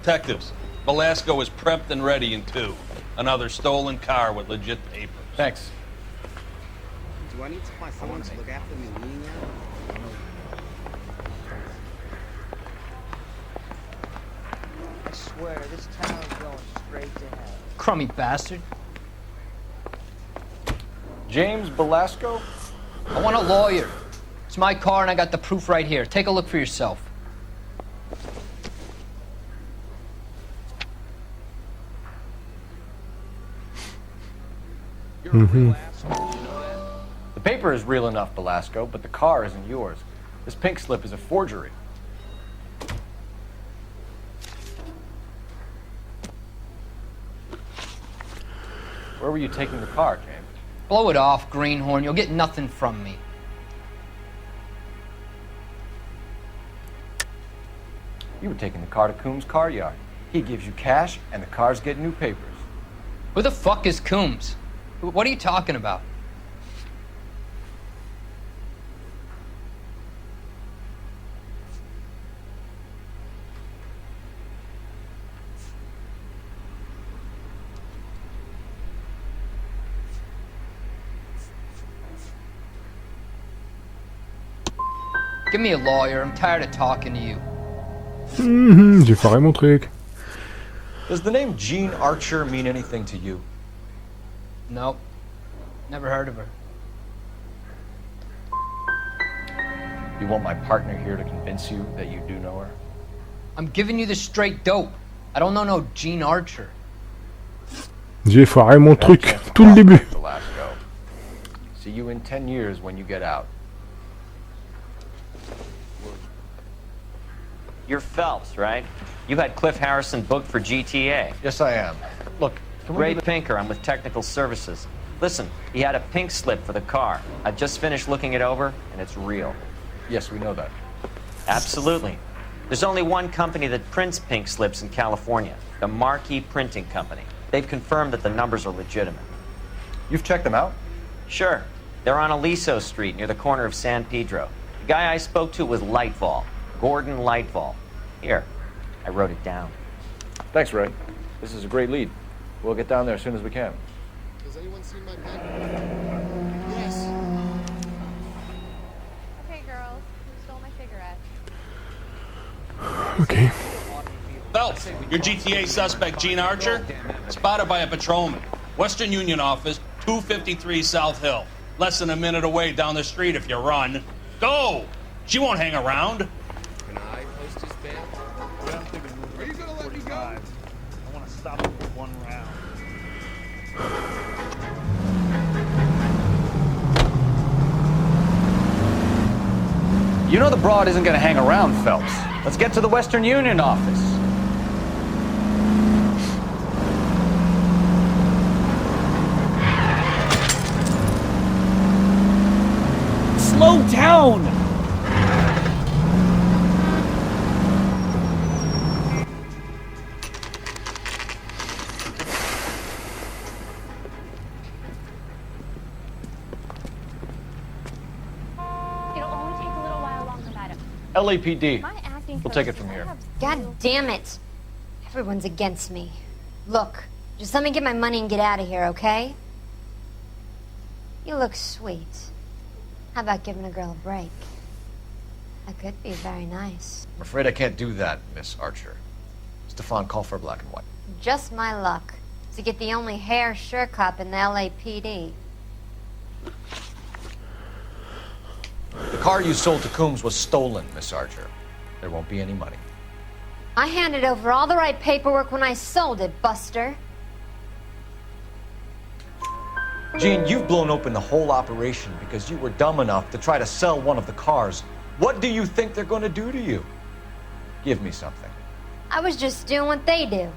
Detectives, Velasco is prepped and ready in 2. Another stolen car with legit papers. Thanks. Do I need to find someone to look after me leaning out? I swear, this town's going straight to hell. Crummy bastard. James Belasco? I want a lawyer. It's my car and I got the proof right here. Take a look for yourself. Mhm. The paper is real enough, Belasco, but the car isn't yours. This pink slip is a forgery. Where were you taking the car, James? Blow it off, greenhorn. You'll get nothing from me. You were taking the car to Coombs' car yard. He gives you cash, and the cars get new papers. Who the fuck is Coombs? What are you talking about? Give me a lawyer. I'm tired of talking to you. J'ai foiré mon truc. Does the name Jean Archer mean anything to you? Nope. Never heard of her. You want my partner here to convince you that you do know her? I'm giving you the straight dope. I don't know no Gene Archer. J'ai foiré mon truc, tout le début. Velasco. See you in 10 years when you get out. You're Phelps, right? You had Cliff Harrison booked for GTA. Yes, I am. Look, can we Ray Pinker, I'm with Technical Services. Listen, he had a pink slip for the car. I've just finished looking it over, and it's real. Yes, we know that. Absolutely. There's only one company that prints pink slips in California, the Marquee Printing Company. They've confirmed that the numbers are legitimate. You've checked them out? Sure. They're on Aliso Street, near the corner of San Pedro. The guy I spoke to was Lightfall. Gordon Lightfall. Here, I wrote it down. Thanks, Ray. This is a great lead. We'll get down there as soon as we can. Has anyone seen my pen? Yes. Okay, girls. Who stole my cigarette? Okay. Phelps, your GTA suspect, Gene Archer, spotted by a patrolman. Western Union office, 253 South Hill. Less than a minute away down the street if you run. Go! She won't hang around. Can I host his band? Are you gonna let me go? I want to stop him for one round. You know the broad isn't going to hang around, Phelps. Let's get to the Western Union office. Slow down! LAPD. We'll take it from here. God damn it. Everyone's against me. Look, just let me get my money and get out of here, okay? You look sweet. How about giving a girl a break? That could be very nice. I'm afraid I can't do that, Miss Archer. Stefan, call for black and white. Just my luck to get the only hair sure cop in the LAPD. The car you sold to Coombs was stolen, Miss Archer. There won't be any money. I handed over all the right paperwork when I sold it, Buster. Gene, you've blown open the whole operation because you were dumb enough to try to sell one of the cars. What do you think they're going to do to you? Give me something. I was just doing what they do.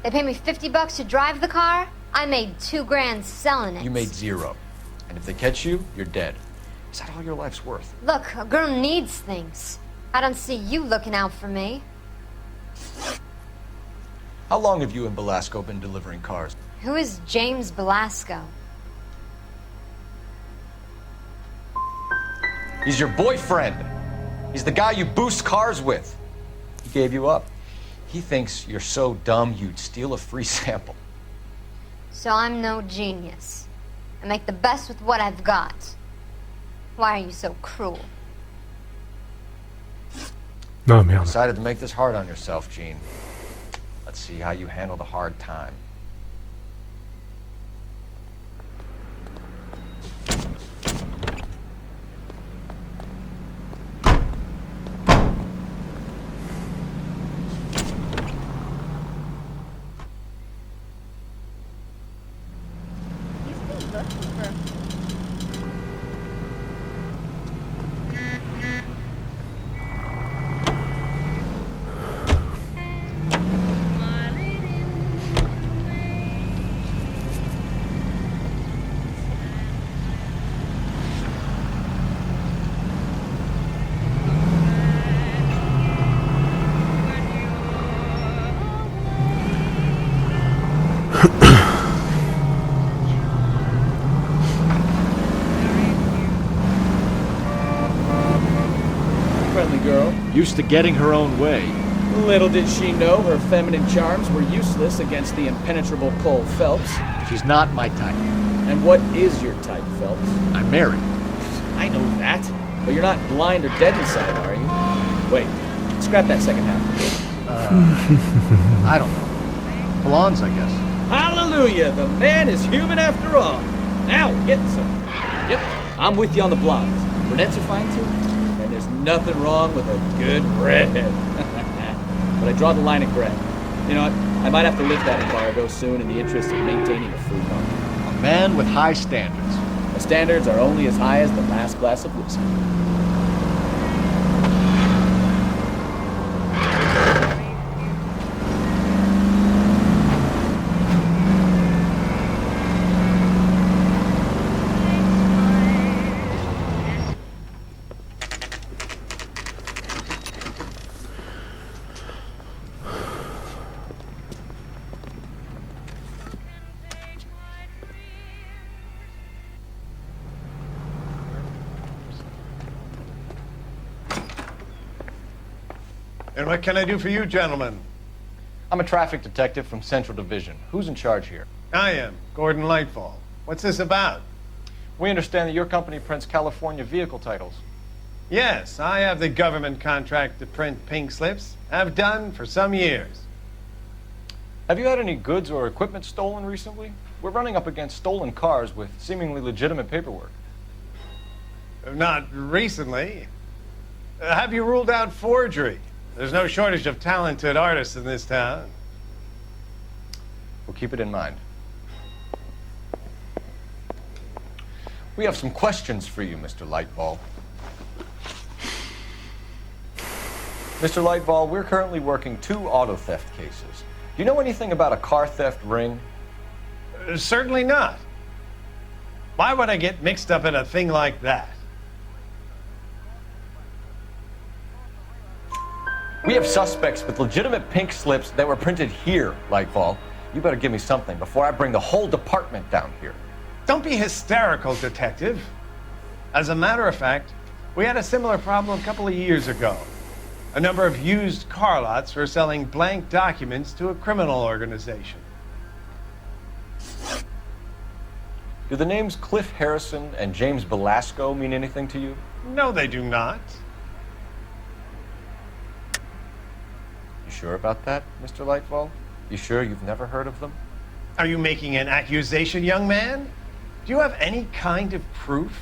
They paid me $50 to drive the car. I made $2 grand selling it. You made zero. And if they catch you, you're dead. Is that all your life's worth? Look, a girl needs things. I don't see you looking out for me. How long have you and Belasco been delivering cars? Who is James Belasco? He's your boyfriend. He's the guy you boost cars with. He gave you up. He thinks you're so dumb you'd steal a free sample. So I'm no genius. I make the best with what I've got. Why are you so cruel? No, merde. Decided to make this hard on yourself, Gene. Let's see how you handle the hard time. Used to getting her own way. Little did she know her feminine charms were useless against the impenetrable Cole Phelps. She's not my type. And what is your type, Phelps? I'm married. I know that. But you're not blind or dead inside, are you? Wait, scrap that second half. I don't know. Blondes, I guess. Hallelujah! The man is human after all. Now, get some. Yep, I'm with you on the blondes. Brunettes are fine too. And there's nothing wrong with a good redhead. But I draw the line at gray. You know what? I might have to lift that embargo soon in the interest of maintaining a free market. A man with high standards. The standards are only as high as the last glass of whiskey. And what can I do for you, gentlemen? I'm a traffic detective from Central Division. Who's in charge here? I am, Gordon Lightfall. What's this about? We understand that your company prints California vehicle titles. Yes, I have the government contract to print pink slips. Have done for some years. Have you had any goods or equipment stolen recently? We're running up against stolen cars with seemingly legitimate paperwork. Not recently. Have you ruled out forgery? There's no shortage of talented artists in this town. We'll keep it in mind. We have some questions for you, Mr. Lightball. Mr. Lightball, we're currently working 2 auto theft cases. Do you know anything about a car theft ring? Certainly not. Why would I get mixed up in a thing like that? We have suspects with legitimate pink slips that were printed here, Lightfall. You better give me something before I bring the whole department down here. Don't be hysterical, Detective. As a matter of fact, we had a similar problem a couple of years ago. A number of used car lots were selling blank documents to a criminal organization. Do the names Cliff Harrison and James Velasco mean anything to you? No, they do not. You sure about that, Mr. Lightfall? You sure you've never heard of them? Are you making an accusation, young man? Do you have any kind of proof?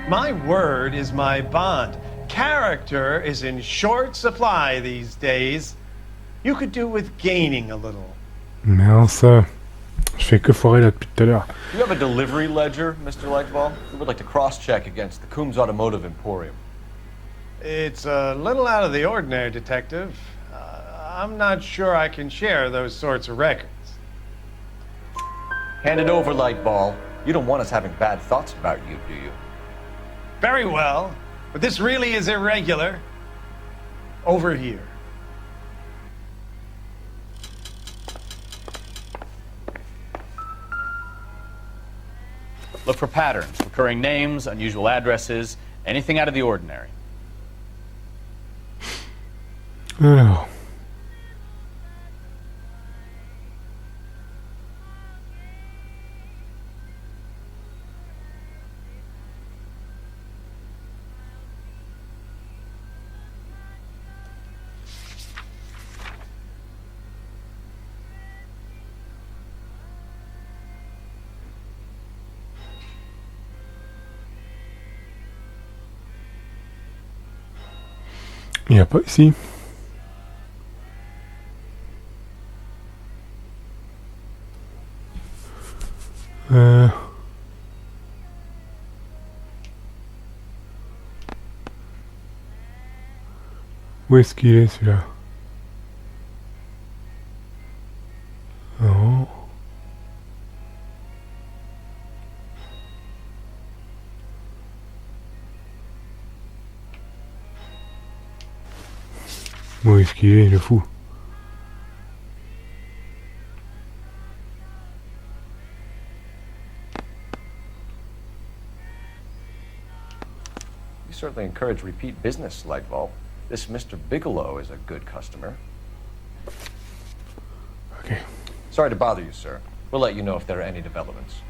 My word is my bond. Character is in short supply these days. You could do with gaining a little. Mince, je fais que foirer là depuis tout à l'heure. Do you have a delivery ledger, Mr. Lightball? We would like to cross-check against the Coombs Automotive Emporium. It's a little out of the ordinary, Detective. I'm not sure I can share those sorts of records. Hand it over, Lightball. You don't want us having bad thoughts about you, do you? Very well, but this really is irregular. Over here. Look for patterns, recurring names, unusual addresses, anything out of the ordinary. Alors. Il n'y a pas ici. Où est-ce qu'il est celui-là? Non. Où est-ce qu'il est, le fou? You certainly encourage repeat business, Lightbulb. This Mr. Bigelow is a good customer. Okay. Sorry to bother you, sir. We'll let you know if there are any developments.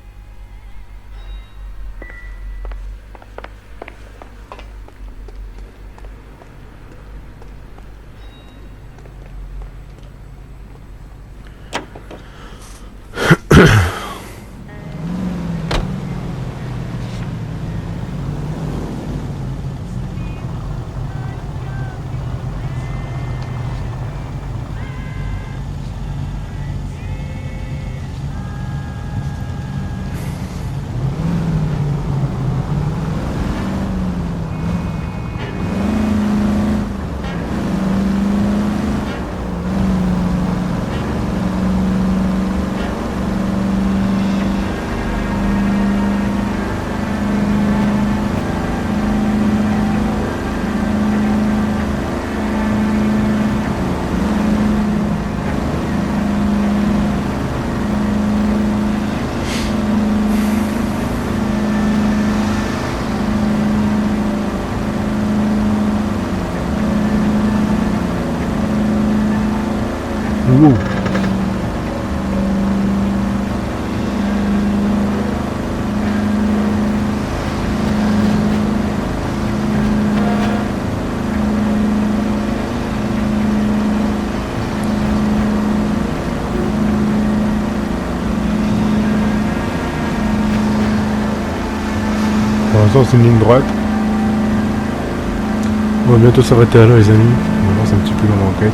Ouh. Pour l'instant c'est une ligne droite. On va bientôt s'arrêter là les amis. On avance un petit peu dans l'enquête.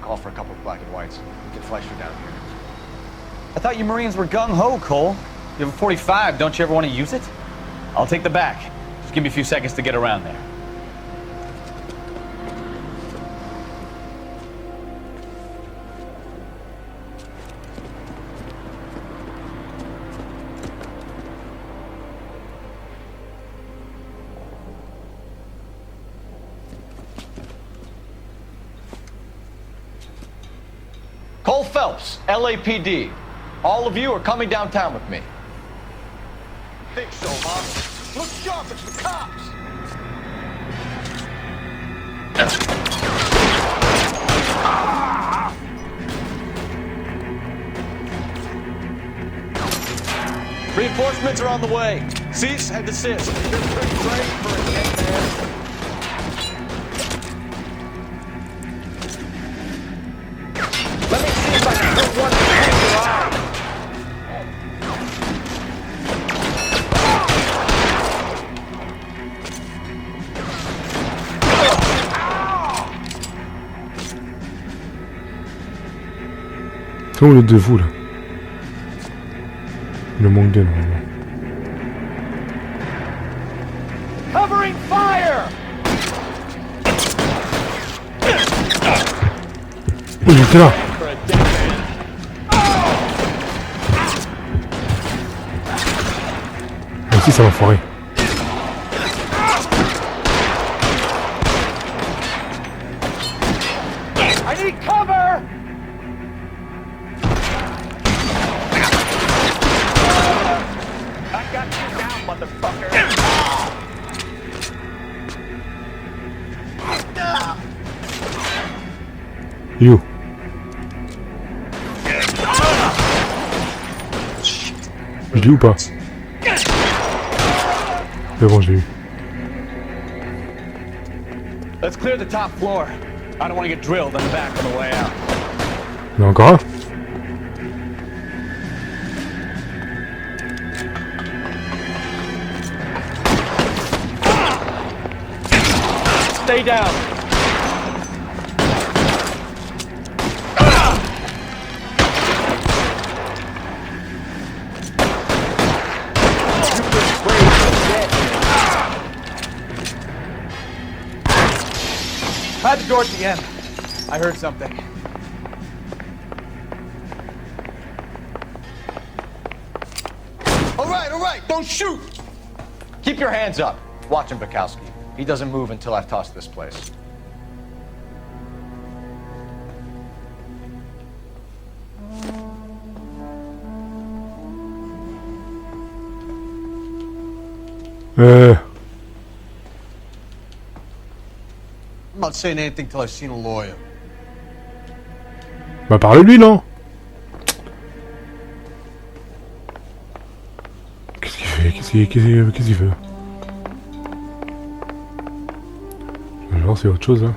Call for a couple of black and whites. Get Fleischer down here. I thought you Marines were gung-ho, Cole. You have a 45, don't you ever want to use it? I'll take the back. Just give me a few seconds to get around there. Cole Phelps, LAPD. All of you are coming downtown with me. Think so, huh? Look sharp, it's the cops! Reinforcements are on the way. Cease and desist. You're pretty brave for a gang man. Let me see if I can put one between your eyes. Sont les deux vous là? Il me manque deux normalement. Covering fire! Oh, il était là. Ah, ici, ça va foirer. I need cover! I got you down, motherfucker! You. Je l'ai ou pas? C'est bon, je l'ai eu. Let's clear the top floor. I don't want to get drilled on the back on the way out. Il y en a encore un? Stay down. Hide the door at the end. I heard something. All right, don't shoot! Keep your hands up. Watch him, Bukowski. He doesn't move until I've tossed this place. I'm not saying anything till I've seen a lawyer. Bah parle-lui, non? Qu'est-ce qu'il fait? Qu'est-ce qu'il veut? Genre c'est autre chose, hein.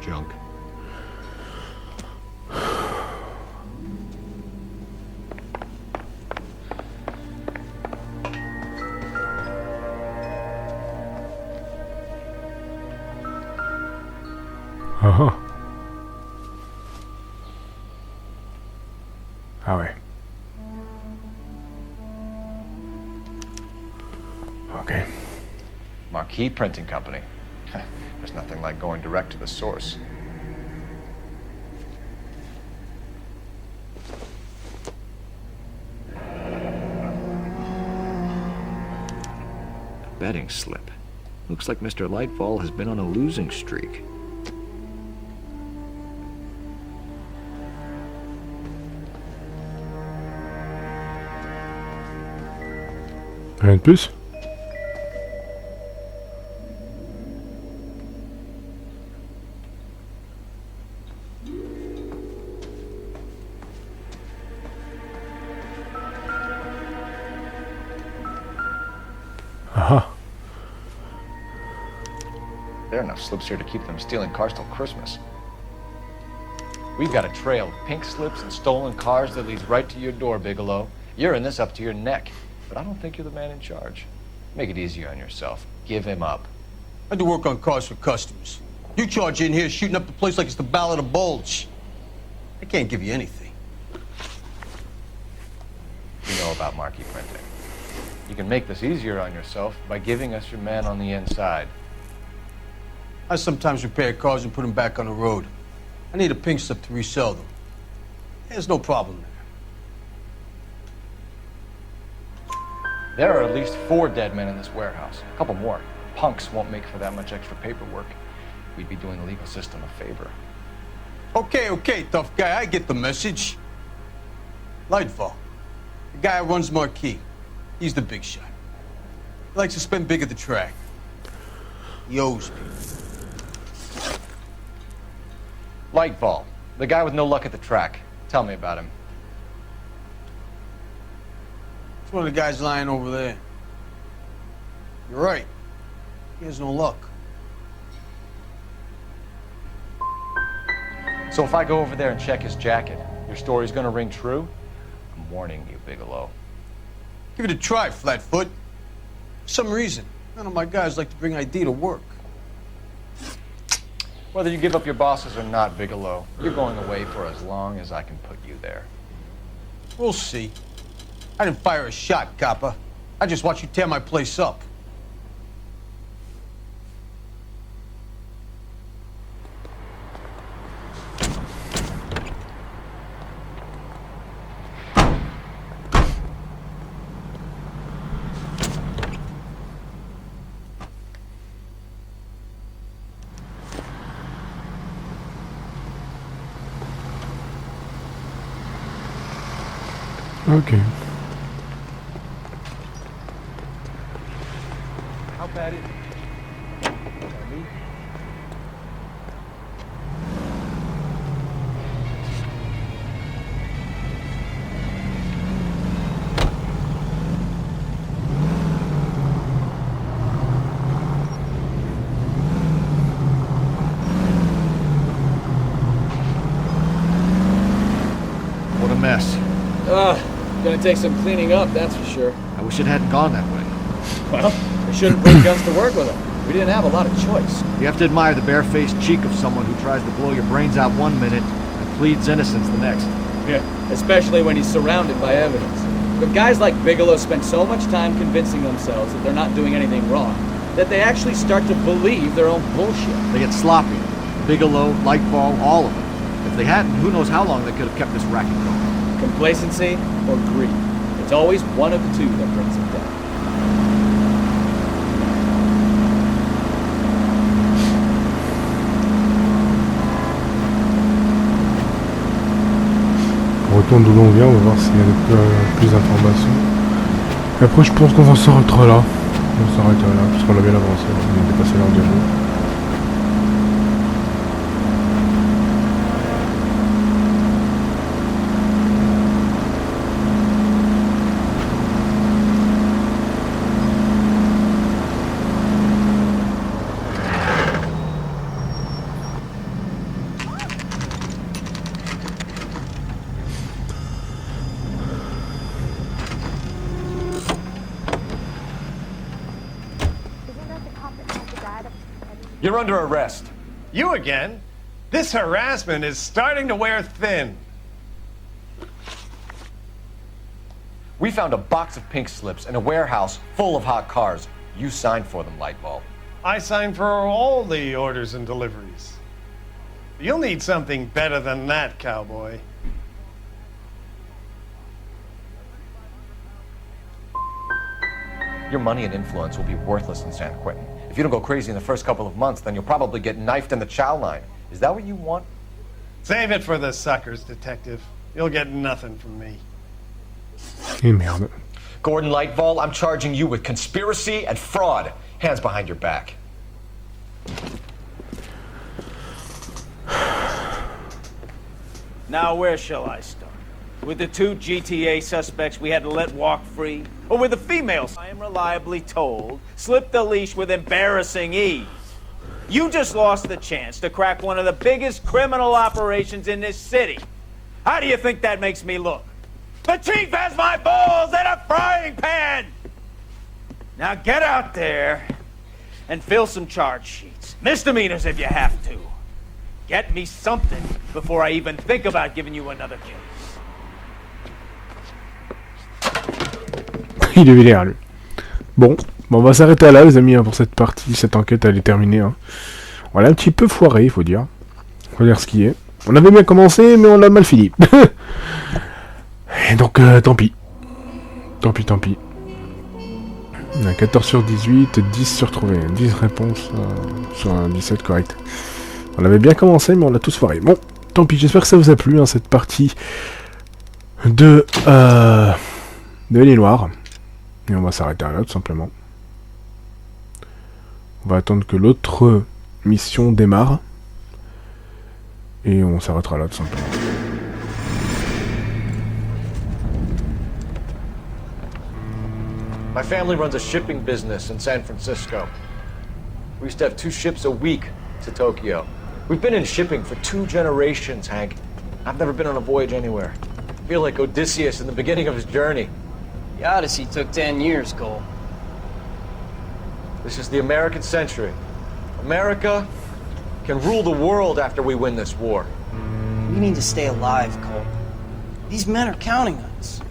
Junk. Ah ah. Ah ouais. Okay. Marquee Printing Company. There's nothing like going direct to the source. Betting slip. Looks like Mr. Lightfall has been on a losing streak. Rien de plus? Aha. There are enough slips here to keep them stealing cars till Christmas. We've got a trail of pink slips and stolen cars that leads right to your door, Bigelow. You're in this up to your neck. But I don't think you're the man in charge. Make it easier on yourself. Give him up. I do work on cars for customers. You charge in here shooting up the place like it's the Ballad of Bulge. I can't give you anything. You know about marquee printing. You can make this easier on yourself by giving us your man on the inside. I sometimes repair cars and put them back on the road. I need a pink slip to resell them. There's no problem there. There are at least 4 dead men in this warehouse. A couple more. Punks won't make for that much extra paperwork. We'd be doing the legal system a favor. Okay, tough guy, I get the message. Lightfall, the guy who runs Marquee. He's the big shot. He likes to spend big at the track. He owes people. Lightfall, the guy with no luck at the track. Tell me about him. It's one of the guys lying over there. You're right. He has no luck. So if I go over there and check his jacket, your story's gonna ring true? I'm warning you, Bigelow. Give it a try, Flatfoot. For some reason, none of my guys like to bring ID to work. Whether you give up your bosses or not, Bigelow, you're going away for as long as I can put you there. We'll see. I didn't fire a shot, copper. I just watched you tear my place up. Ok. How bad is it? What a mess. Gonna take some cleaning up, that's for sure. I wish it hadn't gone that way. Well, we shouldn't bring guns to work with them. We didn't have a lot of choice. You have to admire the barefaced cheek of someone who tries to blow your brains out one minute and pleads innocence the next. Yeah, especially when he's surrounded by evidence. But guys like Bigelow spend so much time convincing themselves that they're not doing anything wrong, that they actually start to believe their own bullshit. They get sloppy. Bigelow, Lightball, all of them. If they hadn't, who knows how long they could have kept this racket going. Complacency or greed. It's always one of the two that brings them down. On retourne d'où l'on vient, on va voir s'il y a plus d'informations. Et après je pense qu'on s'arrêtera là. On s'arrêtera là, parce qu'on a bien avancé, on a dépassé l'heure de jeu. You're under arrest. You again? This harassment is starting to wear thin. We found a box of pink slips in a warehouse full of hot cars. You signed for them, Lightball. I signed for all the orders and deliveries. You'll need something better than that, cowboy. Your money and influence will be worthless in San Quentin. If you don't go crazy in the first couple of months, then you'll probably get knifed in the chow line. Is that what you want? Save it for the suckers, detective. You'll get nothing from me. Et merde. Gordon Lightball, I'm charging you with conspiracy and fraud. Hands behind your back. Now, where shall I start? With the two GTA suspects we had to let walk free? Or with the females I am reliably told slipped the leash with embarrassing ease? You just lost the chance to crack one of the biggest criminal operations in this city. How do you think that makes me look? The chief has my balls in a frying pan! Now get out there and fill some charge sheets. Misdemeanors if you have to. Get me something before I even think about giving you another case. Il est vénère, lui. Bon, on va s'arrêter là, les amis, hein, pour cette partie. Cette enquête, elle est terminée. Hein. On l'a un petit peu foiré, il faut dire. Faut dire ce qui est. On avait bien commencé, mais on l'a mal fini. Et donc, tant pis. Tant pis. On a 14 sur 18, 10 sur trouvé. 10 réponses sur un 17 correct. On avait bien commencé, mais on l'a tous foiré. Bon, tant pis, j'espère que ça vous a plu, hein, cette partie de les Noire. Et on va s'arrêter là, tout simplement. On va attendre que l'autre mission démarre. Et on s'arrêtera là, tout simplement. My family runs a shipping business in San Francisco. We used to have 2 ships a week to Tokyo. We've been in shipping for 2 generations, Hank. I've never been on a voyage anywhere. I feel like Odysseus in the beginning of his journey. The Odyssey took 10 years, Cole. This is the American century. America can rule the world after we win this war. We need to stay alive, Cole. These men are counting on us.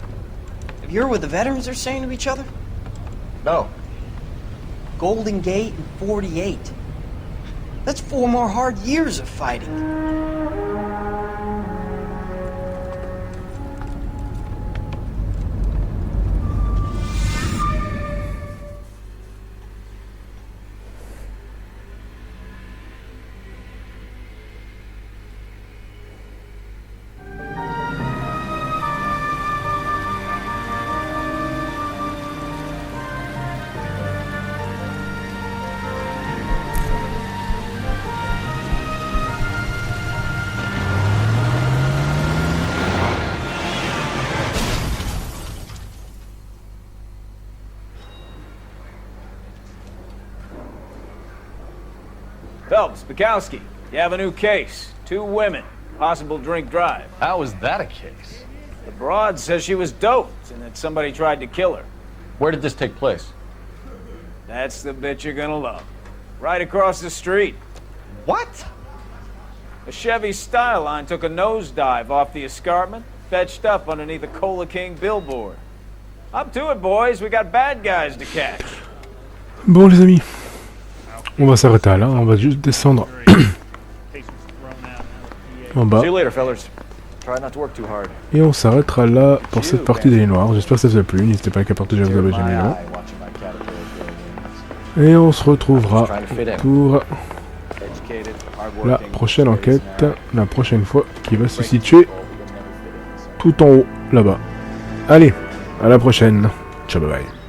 Have you heard what the veterans are saying to each other? No. Golden Gate and 48. That's 4 more hard years of fighting. Phelps, Bukowski, you have a new case. 2 women, possible drink drive. How is that a case? The broad says she was doped and that somebody tried to kill her. Where did this take place? That's the bit you're gonna love. Right across the street. What? A Chevy Styline took a nosedive off the escarpment, fetched up underneath a Cola King billboard. Up to it, boys. We got bad guys to catch. Bon les amis, on va s'arrêter là, on va juste descendre en bas. See you later, fellas. Try not to work too hard. Et on s'arrêtera là pour cette partie des Noires. J'espère que ça vous a plu. N'hésitez pas à partager vos abonnés. Et on se retrouvera pour la prochaine enquête, la prochaine fois, qui va se situer tout en haut, là-bas. Allez, à la prochaine. Ciao, bye bye.